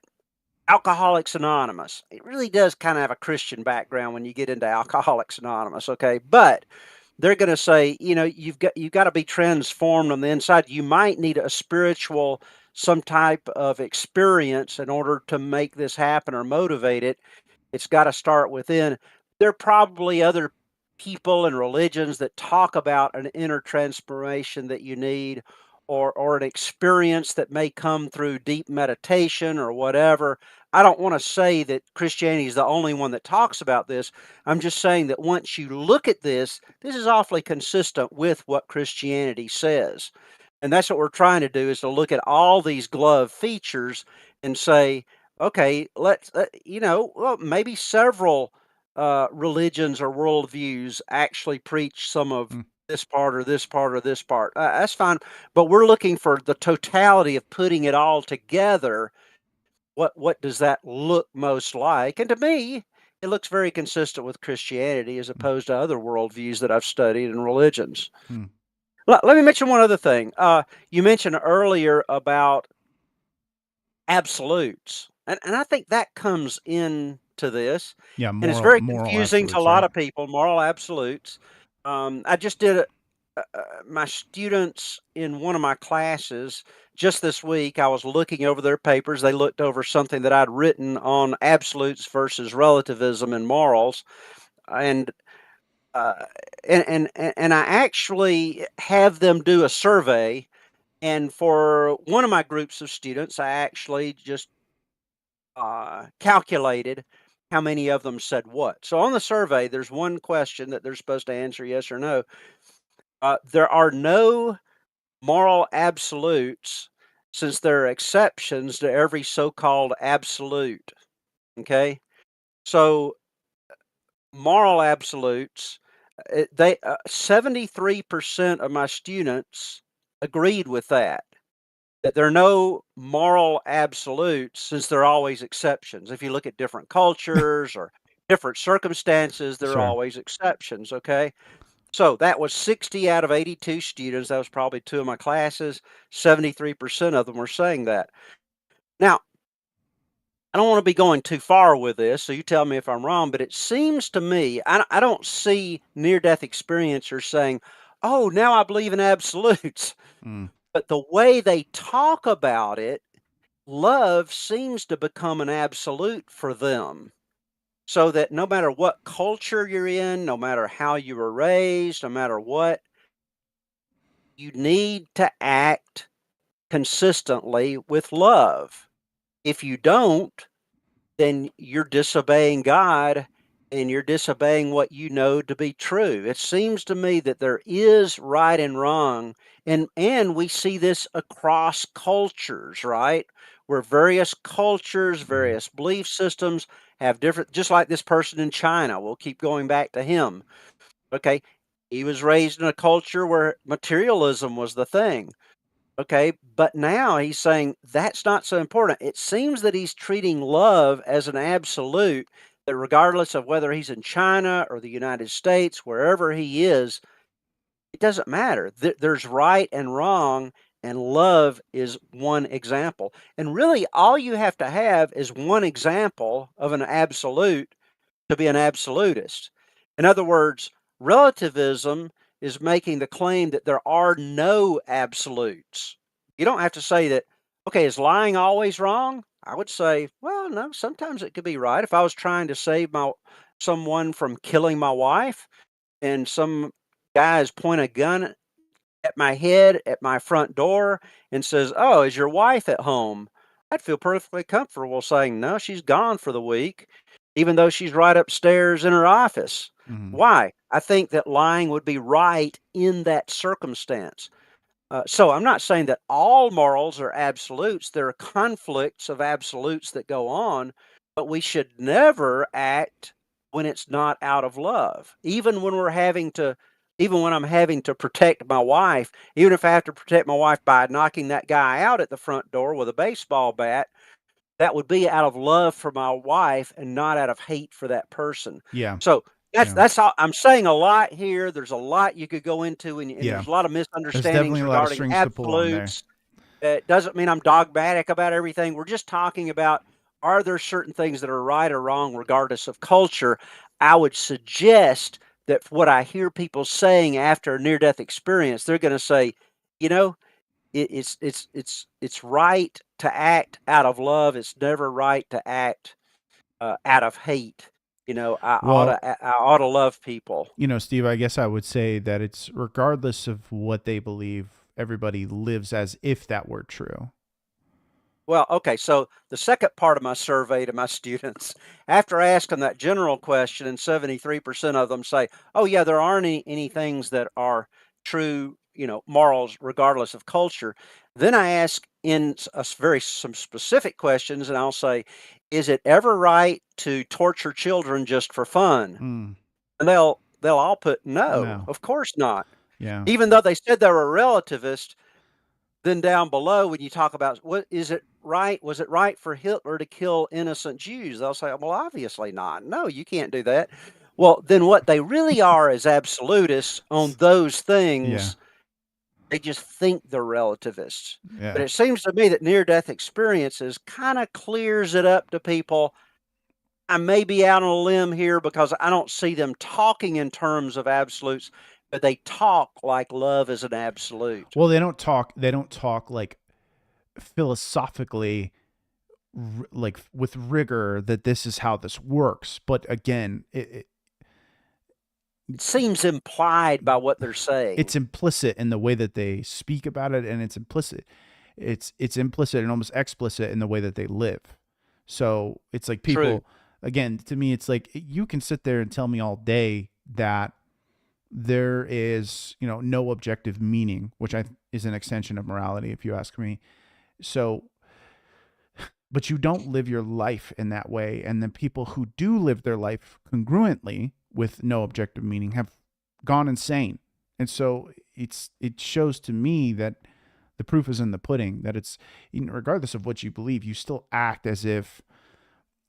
Alcoholics Anonymous. It really does kind of have a Christian background when you get into Alcoholics Anonymous, okay? But they're going to say, you've got to be transformed on the inside. You might need a spiritual, some type of experience in order to make this happen or motivate it. It's got to start within. There are probably other people and religions that talk about an inner transformation that you need, or an experience that may come through deep meditation or whatever. I don't want to say that Christianity is the only one that talks about this. I'm just saying that once you look at this is awfully consistent with what Christianity says. And that's what we're trying to do, is to look at all these glove features and say, okay, well, maybe several religions or worldviews actually preach some of Mm, this part or this part or this part. That's fine. But we're looking for the totality of putting it all together. What does that look most like? And to me, it looks very consistent with Christianity as mm, opposed to other worldviews that I've studied in religions. mm. Let me mention one other thing. You mentioned earlier about absolutes, and I think that comes into this, Yeah, and it's moral very moral confusing to a absolutes, lot right? of people. Moral absolutes. I just did my students in one of my classes just this week. I was looking over their papers. They looked over something that I'd written on absolutes versus relativism and morals, and uh, and I actually have them do a survey. And for one of my groups of students, I actually just calculated how many of them said what. So on the survey, there's one question that they're supposed to answer yes or no. There are no moral absolutes, since there are exceptions to every so-called absolute. Okay, so moral absolutes, they 73% of my students agreed with that. That there are no moral absolutes, since there are always exceptions. If you look at different cultures or different circumstances, there are Sure. always exceptions. Okay. So that was 60 out of 82 students. That was probably two of my classes. 73% of them were saying that. Now, I don't want to be going too far with this, so you tell me if I'm wrong, but it seems to me, I don't see near death experiencers saying, oh, now I believe in absolutes. Mm, But the way they talk about it, love seems to become an absolute for them. So that no matter what culture you're in, no matter how you were raised, no matter what, you need to act consistently with love. If you don't, then you're disobeying God and you're disobeying what you know to be true. It seems to me that there is right and wrong, and we see this across cultures, right? Where various cultures, mm, various belief systems have different, just like this person in China. We'll keep going back to him. Okay. He was raised in a culture where materialism was the thing. Okay, but now he's saying that's not so important. It seems that he's treating love as an absolute, that regardless of whether he's in China or the United States, wherever he is, it doesn't matter. There's right and wrong, and love is one example. And really, all you have to have is one example of an absolute to be an absolutist. In other words, relativism is making the claim that there are no absolutes. You don't have to say that, okay, is lying always wrong? I would say, well, no, sometimes it could be right. If I was trying to save someone from killing my wife, and some guys point a gun at my head at my front door and says, "Oh, is your wife at home?" I'd feel perfectly comfortable saying, "No, she's gone for the week," even though she's right upstairs in her office. mm, Why? I think that lying would be right in that circumstance. So I'm not saying that all morals are absolutes. There are conflicts of absolutes that go on, but we should never act when it's not out of love. Even when I'm having to protect my wife, even if I have to protect my wife by knocking that guy out at the front door with a baseball bat, that would be out of love for my wife and not out of hate for that person. Yeah. So Yeah. that's all I'm saying. A lot here. There's a lot you could go into, and Yeah. there's a lot of There's misunderstandings definitely a lot of regarding strings to pull on there. absolutes. It doesn't mean I'm dogmatic about everything. We're just talking about, are there certain things that are right or wrong regardless of culture? I would suggest that what I hear people saying after a near-death experience, they're going to say, you know, it's right to act out of love. It's never right to act out of hate. Well, I ought to love people. Steve, I guess I would say that it's regardless of what they believe, everybody lives as if that were true. Well, okay, so the second part of my survey to my students, after asking that general question, and 73% of them say, "Oh yeah, there aren't any things that are true, morals regardless of culture." Then I ask in some specific questions, and I'll say, "Is it ever right to torture children just for fun?" Mm, And they'll all put no, no. of course not. Yeah. Even though they said they were relativist, then down below, when you talk about what is it right? Was it right for Hitler to kill innocent Jews? They'll say, well, obviously not. No, you can't do that. Well, then what they really are is absolutists on those Yeah. things. They just think they're relativists. But Yeah. it seems to me that near death experiences kind of clears it up to people. I may be out on a limb here because I don't see them talking in terms of absolutes, but they talk like love is an absolute. Well, they don't talk like philosophically like with rigor that this is how this works. But again, It seems implied by what they're saying. it's implicit in the way that they speak about it, and it's implicit and almost explicit in the way that they live. So it's like True. people, again, to me, it's like you can sit there and tell me all day that there is, no objective meaning, which is an extension of morality, if you ask me. So, but you don't live your life in that way. And the people who do live their life congruently with no objective meaning have gone insane. And so it shows to me that the proof is in the pudding, that it's, regardless of what you believe, you still act as if,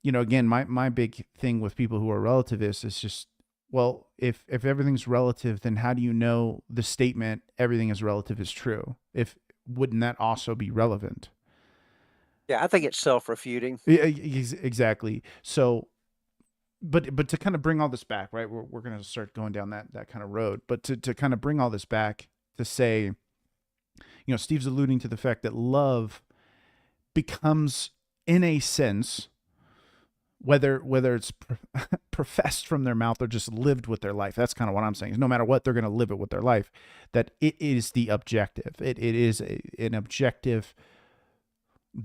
again, my big thing with people who are relativists is just, well, if everything's relative, then how do you know the statement everything is relative is true? If wouldn't that also be relevant? Yeah, I think it's self-refuting. Yeah, exactly. So, but to kind of bring all this back, right? We're going to start going down that kind of road. But to kind of bring all this back to say, Steve's alluding to the fact that love becomes, in a sense, whether it's professed from their mouth or just lived with their life. That's kind of what I'm saying. No matter what, they're going to live it with their life. That it is the objective. It is an objective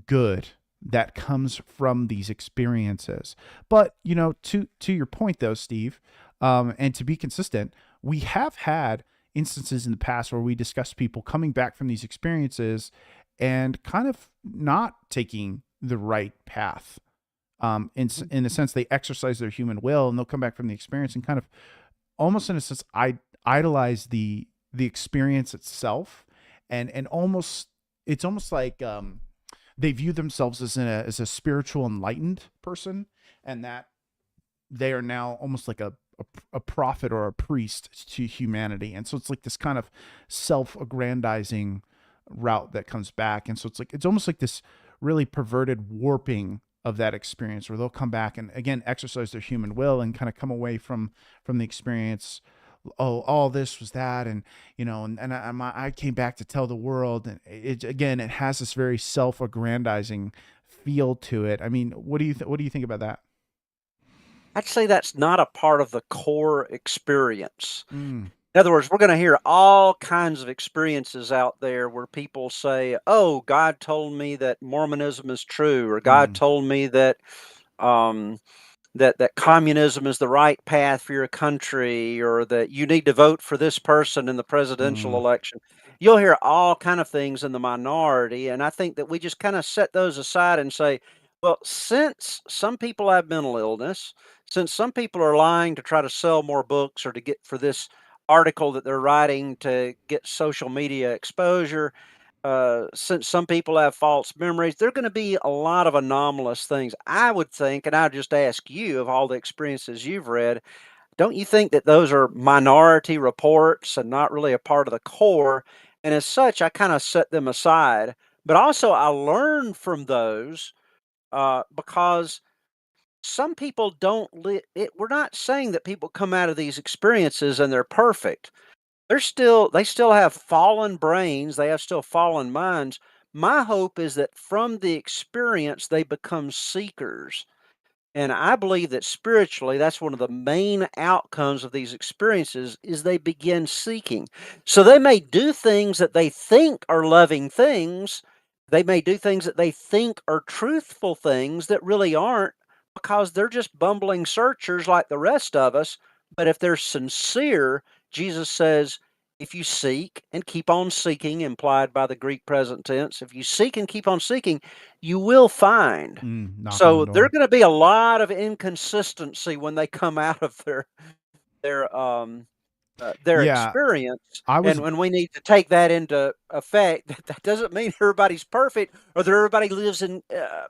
good that comes from these experiences. But to your point though, Steve, and to be consistent, we have had instances in the past where we discuss people coming back from these experiences and kind of not taking the right path. In a sense, they exercise their human will, and they'll come back from the experience and kind of almost in a sense idolize the experience itself, and almost it's almost like they view themselves as a spiritual enlightened person, and that they are now almost like a prophet or a priest to humanity. And so it's like this kind of self-aggrandizing route that comes back. And so it's almost like this really perverted warping of that experience where they'll come back and again exercise their human will and kind of come away from the experience. Oh, all this was that, and I came back to tell the world, and it has this very self-aggrandizing feel to it. I mean, what do you think about that? I'd say that's not a part of the core experience. Mm, In other words, we're going to hear all kinds of experiences out there where people say, "Oh, God told me that Mormonism is true," or "God mm, told me that um, that communism is the right path for your country," or that you need to vote for this person in the presidential mm, election. you'll hear all kind of things in the minority, and I think that we just kind of set those aside and say, well, since some people have mental illness, since some people are lying to try to sell more books or to get for this article that they're writing to get social media exposure, since some people have false memories, there are going to be a lot of anomalous things. I would think, and I just ask you, of all the experiences you've read, don't you think that those are minority reports and not really a part of the core? And as such, I kind of set them aside. But also, I learn from those because some people don't. We're not saying that people come out of these experiences and they're perfect. They still have fallen brains. They have still fallen minds. My hope is that from the experience, they become seekers, and I believe that spiritually, that's one of the main outcomes of these experiences is they begin seeking. So they may do things that they think are loving things. They may do things that they think are truthful things that really aren't because they're just bumbling searchers like the rest of us. But if they're sincere, Jesus says, if you seek and keep on seeking, implied by the Greek present tense, if you seek and keep on seeking, you will find. Knock on the So there door. gonna be a lot of inconsistency when they come out of their, their Yeah, experience, I was. and when we need to take that into effect, that doesn't mean everybody's perfect or that everybody lives in,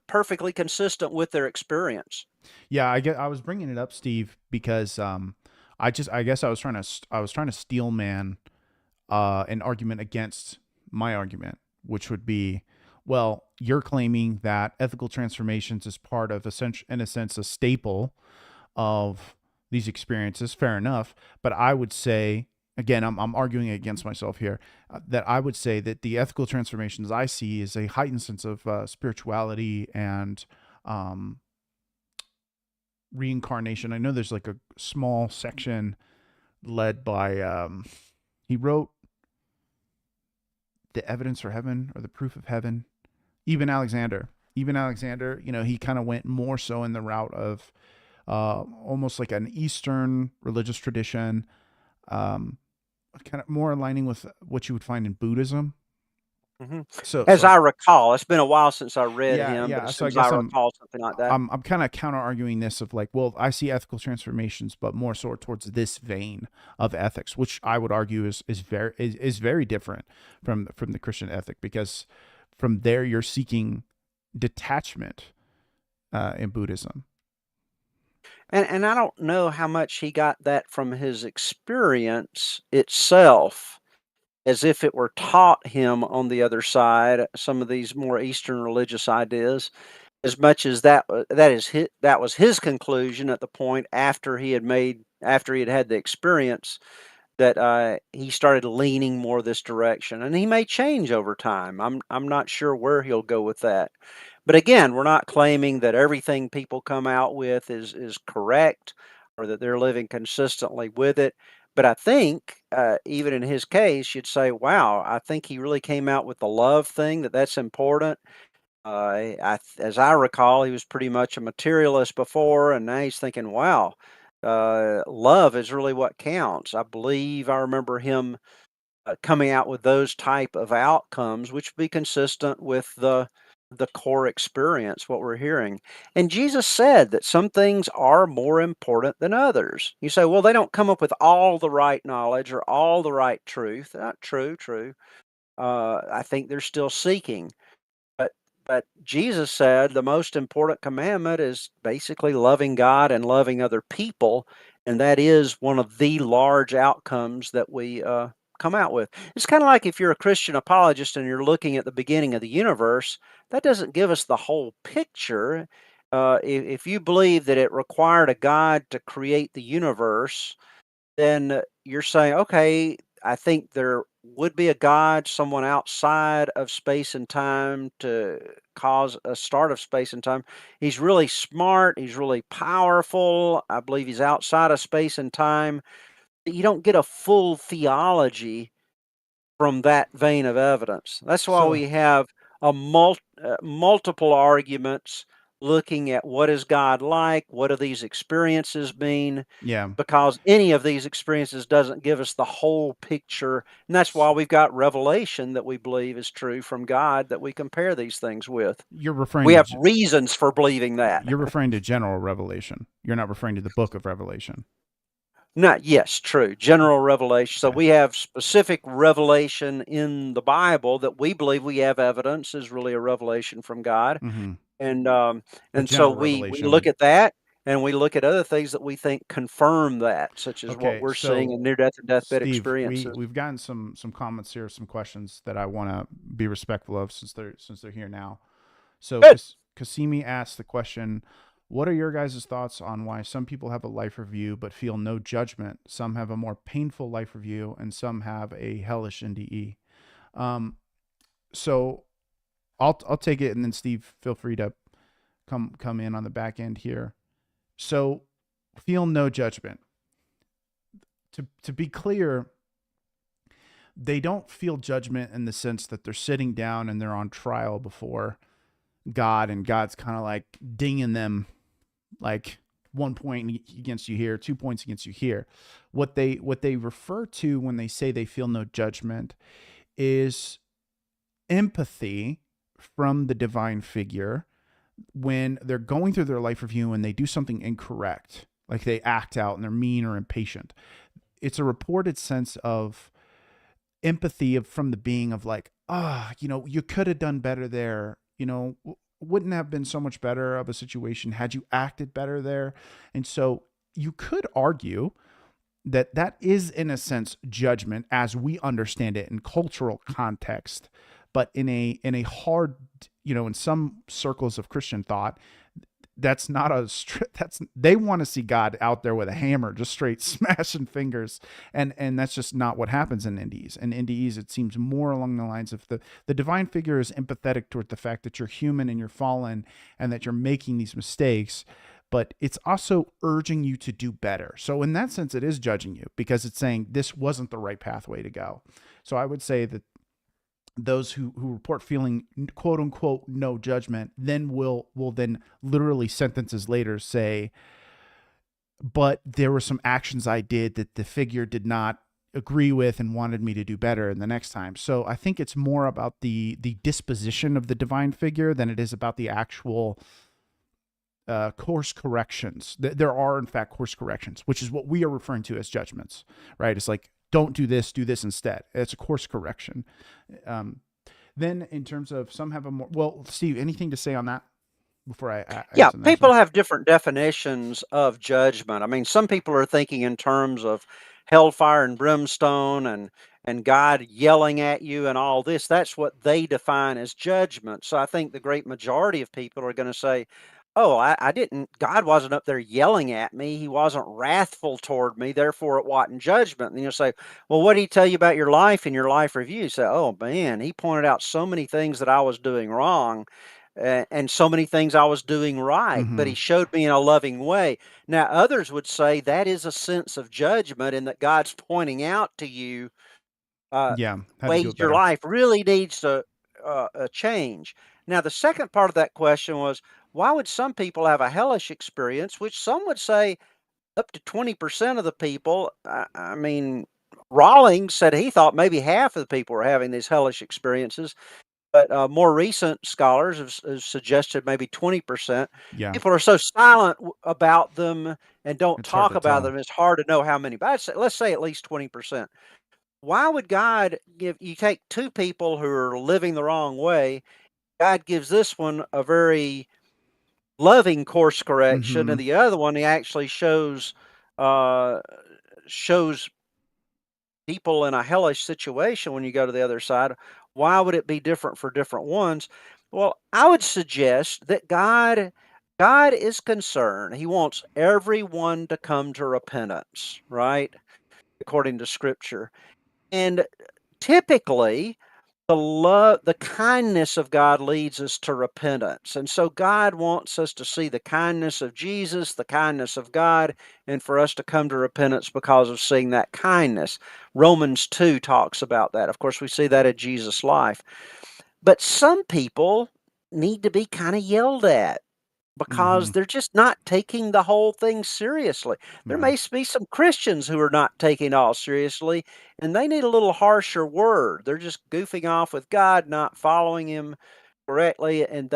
perfectly consistent with their experience. Yeah, I was bringing it up, Steve, because I guess I was trying to steel man an argument against my argument, which would be, well, you're claiming that ethical transformations is part of in a sense, a staple of these experiences. Fair enough, but I would say, again, I'm arguing against myself here, that I would say that the ethical transformations I see is a heightened sense of spirituality and um, reincarnation. I know there's like a small section led by he wrote the evidence for heaven or the proof of heaven. Even Alexander, he kind of went more so in the route of almost like an Eastern religious tradition, um, kind of more aligning with what you would find in Buddhism. Mhm. So, As so I recall, it's been a while since I read yeah, him, but yeah. as So soon I as I guess recall something like that. I'm kind of counter arguing this of like, well, I see ethical transformations, but more so towards this vein of ethics, which I would argue is very different from the Christian ethic, because from there you're seeking detachment in Buddhism. And I don't know how much he got that from his experience itself, as if it were taught him on the other side, some of these more Eastern religious ideas, as much as that was his conclusion at the point after he had had the experience that, he started leaning more this direction, and he may change over time. I'm not sure where he'll go with that. But again, we're not claiming that everything people come out with is correct or that they're living consistently with it. But I think, even in his case, you'd say, "Wow, I think he really came out with the love thing, that's important." As I recall, he was pretty much a materialist before, and now he's thinking, "Wow, love is really what counts." I remember him coming out with those type of outcomes, which would be consistent with the core experience, what we're hearing. And Jesus said that some things are more important than others. You say, well, they don't come up with all the right knowledge or all the right truth. True. I think they're still seeking. But but Jesus said the most important commandment is basically loving God and loving other people, and that is one of the large outcomes that we come out with. It's kind of like if you're a Christian apologist and you're looking at the beginning of the universe, that doesn't give us the whole picture. If you believe that it required a God to create the universe, then you're saying, okay, I think there would be a God, someone outside of space and time to cause a start of space and time. He's really smart. He's really powerful. I believe he's outside of space and time. You don't get a full theology from that vein of evidence. That's why So we have multiple arguments looking at what is God like, what do these experiences mean, Yeah. because any of these experiences doesn't give us the whole picture. And that's why we've got revelation that we believe is true from God that we compare these things with. You're referring We to have reasons for believing that. you're referring to general revelation. You're not referring to the book of Revelation. Not yes, true. General revelation. So Okay. we have specific revelation in the Bible that we believe we have evidence is really a revelation from God. Mm-hmm. And But so general we look revelation. at that, and we look at other things that we think confirm that, such as what Okay. we're seeing So in near death and deathbed Steve, experiences. we've gotten some comments here, some questions that I want to be respectful of since they're here now. So Good. Kasimi asked the question, what are your guys' thoughts on why some people have a life review but feel no judgment? Some have a more painful life review and some have a hellish NDE. So I'll take it, and then Steve, feel free to come in on the back end here. So feel no judgment. To be clear, they don't feel judgment in the sense that they're sitting down and they're on trial before God, and God's kind of like dinging them like 1 point against you here, 2 points against you here. What they refer to when they say they feel no judgment is empathy from the divine figure when they're going through their life review and they do something incorrect, like they act out and they're mean or impatient. It's a reported sense of empathy from the being of like, you could have done better there. Wouldn't have been so much better of a situation had you acted better there. And so you could argue that that is in a sense judgment as we understand it in cultural context, but in a hard, in some circles of Christian thought, that's not they want to see God out there with a hammer, just straight smashing fingers. And that's just not what happens in NDEs. In NDEs, it seems more along the lines of the divine figure is empathetic toward the fact that you're human and you're fallen and that you're making these mistakes, but it's also urging you to do better. So in that sense, it is judging you because it's saying this wasn't the right pathway to go. So I would say that those who report feeling quote unquote no judgment then will then literally sentences later say, but there were some actions I did that the figure did not agree with and wanted me to do better in the next time. So I think it's more about the disposition of the divine figure than it is about the actual course corrections. There are in fact course corrections, which is what we are referring to as judgments, right? It's like, don't do this instead. It's a course correction. Then in terms of some have a more, well, Steve, anything to say on that before I Yeah, answer the next people one? have different definitions of judgment. I mean, some people are thinking in terms of hellfire and brimstone and God yelling at you and all this. That's what they define as judgment. So I think the great majority of people are going to say, "Oh, I didn't. God wasn't up there yelling at me. He wasn't wrathful toward me. Therefore, it wasn't judgment." And you'll say, "Well, what did he tell you about your life in your life review?" You say, "Oh man, he pointed out so many things that I was doing wrong." And so many things I was doing right, but Mm-hmm. he showed me in a loving way. Now, others would say that is a sense of judgment, and that God's pointing out to you Yeah. How to do ways it your better. life really needs to change. Now, the second part of that question was, why would some people have a hellish experience, which some would say up to 20% of the people. I mean, Rawlings said he thought maybe half of the people were having these hellish experiences. But more recent scholars have suggested maybe 20%. Yeah. People are so silent about them and don't It's hard talk to about tell. them. It's hard to know how many. But let's say at least 20%. Why would God give you take two people who are living the wrong way? God gives this one a very loving course correction, Mm-hmm. and the other one he actually uh, shows people in a hellish situation when you go to the other side. Why would it be different for different ones? Well, I would suggest that God is concerned. He wants everyone to come to repentance, right? According to scripture. And typically the kindness of God leads us to repentance. And so God wants us to see the kindness of Jesus, the kindness of God, and for us to come to repentance because of seeing that kindness. Romans 2 talks about that. Of course, we see that in Jesus' life. But some people need to be kind of yelled at. because Hmm. they're just not taking the whole thing seriously. There Yeah. may be some Christians who are not taking it all seriously, and they need a little harsher word. They're just goofing off with God, not following Him correctly, and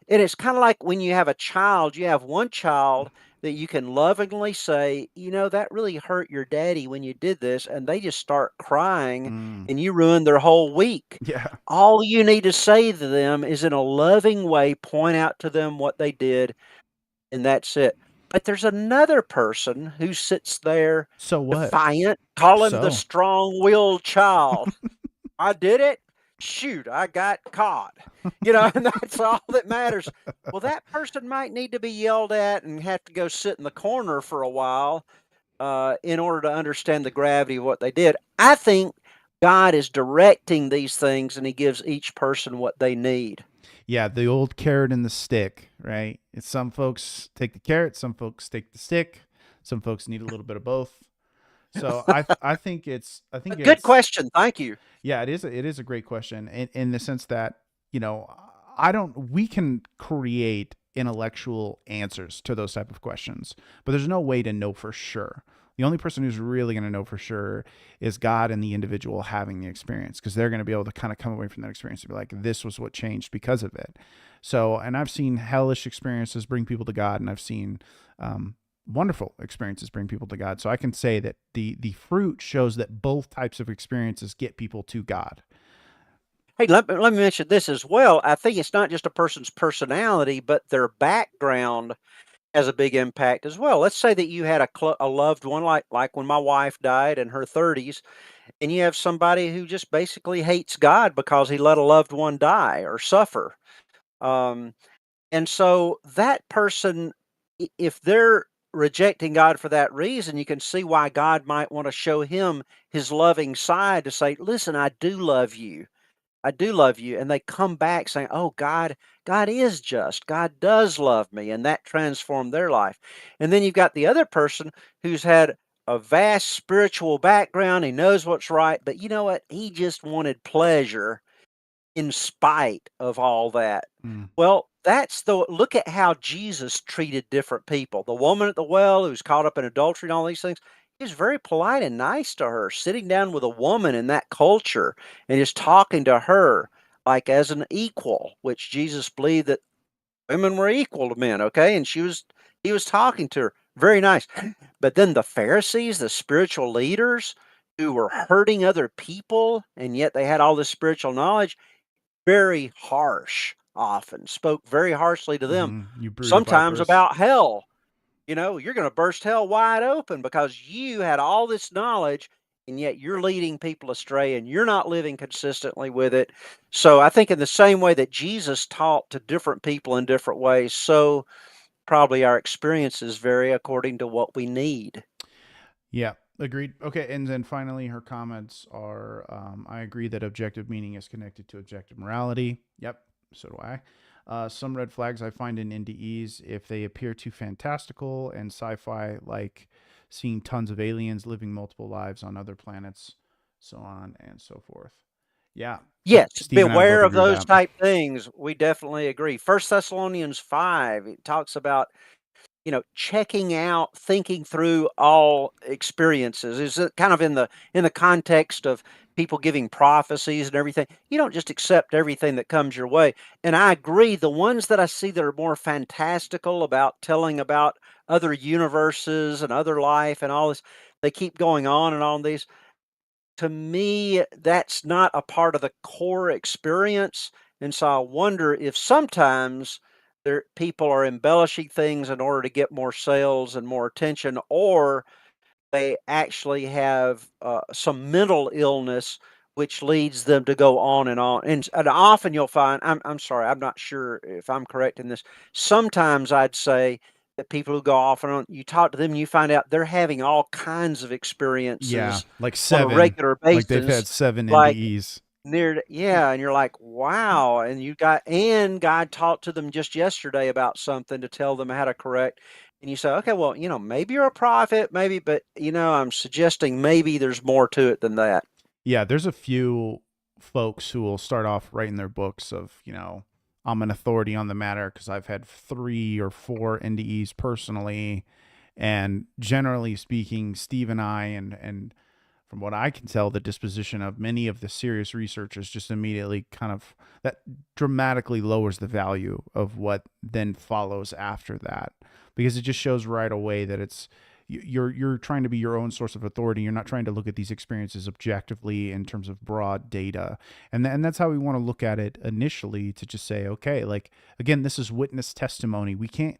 it's kind of like when you have a child. You have one child that you can lovingly say, that really hurt your daddy when you did this, and they just start crying, Mm. and you ruin their whole week. Yeah. All you need to say to them is in a loving way, point out to them what they did, and that's it. But there's another person who sits there So what? defiant, call him the So. strong-willed child. I did it. Shoot, I got caught. And that's all that matters. Well, that person might need to be yelled at and have to go sit in the corner for a while in order to understand the gravity of what they did. I think God is directing these things and He gives each person what they need. Yeah, the old carrot and the stick, right? It's some folks take the carrot, some folks take the stick, some folks need a little bit of both. So I think I A think good it's question. Thank you. yeah, it is a great question in the sense that, you know, I don't we can create intellectual answers to those type of questions, but there's no way to know for sure. The only person who's really going to know for sure is God and the individual having the experience, because they're going to be able to kind of come away from that experience and be like, this was what changed because of it. So, and I've seen hellish experiences bring people to God, and I've seen wonderful experiences bring people to God. So I can say that the fruit shows that both types of experiences get people to God. Hey, let me mention this as well. I think it's not just a person's personality, but their background has a big impact as well. Let's say that you had a loved one, like when my wife died in her 30s, and you have somebody who just basically hates God because he let a loved one die or suffer. Um, and so that person, if they're rejecting God for that reason, you can see why God might want to show him His loving side to say, "Listen, I do love you. I do love you." And they come back saying, "Oh, God is just. God does love me." And that transformed their life. And then you've got the other person who's had a vast spiritual background. He knows what's right, but you know what? He just wanted pleasure in spite of all that. Mm. Well, that's the look at how Jesus treated different people. The woman at the well who's caught up in adultery and all these things, he was very polite and nice to her, sitting down with a woman in that culture and just talking to her like as an equal, which Jesus believed that women were equal to men, okay? And he was talking to her. Very nice. But then the Pharisees, the spiritual leaders who were hurting other people, and yet they had all this spiritual knowledge, very harsh often, spoke very harshly to them, You brood of sometimes vipers. about hell. You're going to burst hell wide open because you had all this knowledge and yet you're leading people astray and you're not living consistently with it. So I think in the same way that Jesus taught to different people in different ways, so probably our experiences vary according to what we need. Yeah, agreed. Okay, and then finally, her comments are I agree that objective meaning is connected to objective morality. Yep, so do I. Some red flags I find in NDEs if they appear too fantastical and sci fi, like seeing tons of aliens living multiple lives on other planets, so on and so forth. Yeah, Yes, Steve and I both beware of agree with those that. type things. We definitely agree. First Thessalonians 5, it talks about checking out, thinking through all experiences. Is it kind of in the context of people giving prophecies and everything? You don't just accept everything that comes your way. And I agree, the ones that I see that are more fantastical about telling about other universes and other life and all this, they keep going on and on these. To me, that's not a part of the core experience. And so I wonder if sometimes people are embellishing things in order to get more sales and more attention, or they actually have some mental illness which leads them to go on and on. And often you'll find, I'm sorry, I'm not sure if I'm correct in this. Sometimes I'd say that people who go off and on, you talk to them and you find out they're having all kinds of Yeah, experiences like on a seven, regular like they've had basis, seven like NDEs. yeah, and you're like, wow. And God talked to them just yesterday about something to tell them how to correct. And you say, okay, well, maybe you're a prophet, maybe, but I'm suggesting maybe there's more to it than that. Yeah, there's a few folks who will start off writing their books of, I'm an authority on the matter because I've had 3 or 4 NDEs personally. And generally speaking, Steve and I, and from what I can tell, the disposition of many of the serious researchers just immediately kind of that dramatically lowers the value of what then follows after that, because it just shows right away that you're trying to be your own source of authority. You're not trying to look at these experiences objectively in terms of broad data. And that's how we want to look at it initially, to just say, okay, like, again, this is witness testimony. We can't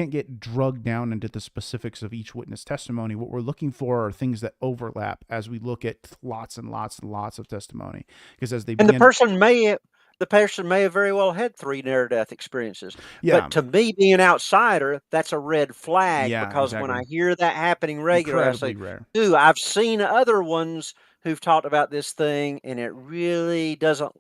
get drugged down into the specifics of each witness testimony. What we're looking for are things that overlap as we look at lots and lots and lots of testimony, because as they And begin, the person may have very well had 3 near-death experiences. yeah, But to me, being an outsider, that's a red flag, yeah, because when I exactly, hear that happening regularly, I say, incredibly rare. "Ooh, I've seen other ones who've talked about this thing, and it really doesn't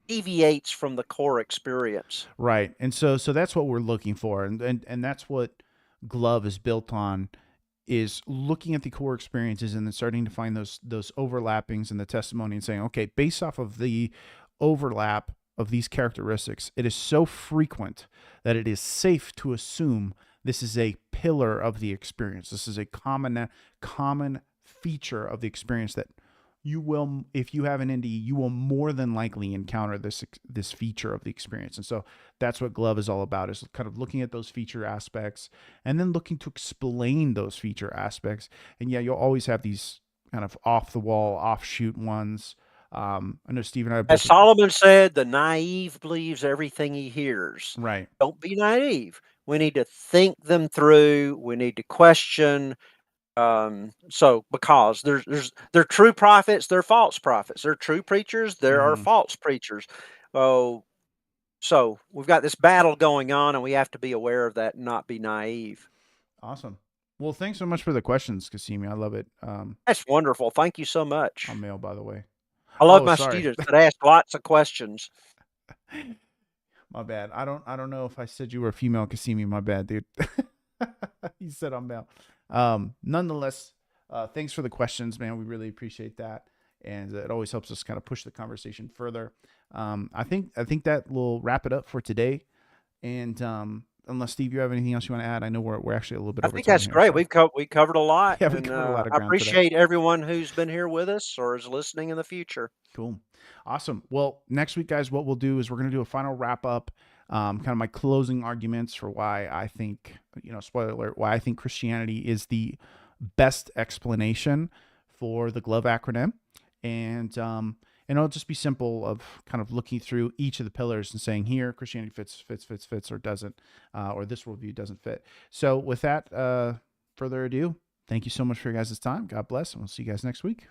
deviates from the core experience." Right. And so that's what we're looking for. And that's what Glove is built on, is looking at the core experiences and then starting to find those overlappings in the testimony and saying, okay, based off of the overlap of these characteristics, it is so frequent that it is safe to assume this is a pillar of the experience. This is a common feature of the experience that you will, if you have an NDE, you will more than likely encounter this feature of the experience. And so that's what Glove is all about, is kind of looking at those feature aspects and then looking to explain those feature aspects. And yeah, you'll always have these kind of off the wall, offshoot ones. I know Steve and I As both, Solomon said, "The naive believes everything he hears." right. Don't be naive. We need to think them through. We need to question. So because they're true prophets, they're false prophets. They're true preachers, there are Hmm. false preachers. Oh, so we've got this battle going on, and we have to be aware of that and not be naive. Awesome. Well, thanks so much for the questions, Kasimi. I love it. That's wonderful. Thank you so much. I'm male, by the way. I love Oh, my sorry. students that ask lots of questions. My bad. I don't know if I said you were a female, Kasimi. My bad, dude. You said I'm male. Nonetheless, thanks for the questions, man. We really appreciate that, and it always helps us kind of push the conversation further. I think that will wrap it up for today. And unless Steve, you have anything else you want to add? I know we're actually a little bit I over think time that's here, great. so We covered a lot, yeah, we and covered a lot of I ground today. appreciate everyone who's been here with us or is listening in the future. Cool. Awesome. Well, next week, guys, what we'll do is we're going to do a final wrap up, kind of my closing arguments for why I think, spoiler alert, why I think Christianity is the best explanation for the GLOVE acronym. And it'll just be simple of kind of looking through each of the pillars and saying, here, Christianity fits, or doesn't, or this worldview doesn't fit. So with that, further ado, thank you so much for your guys' time. God bless, and we'll see you guys next week.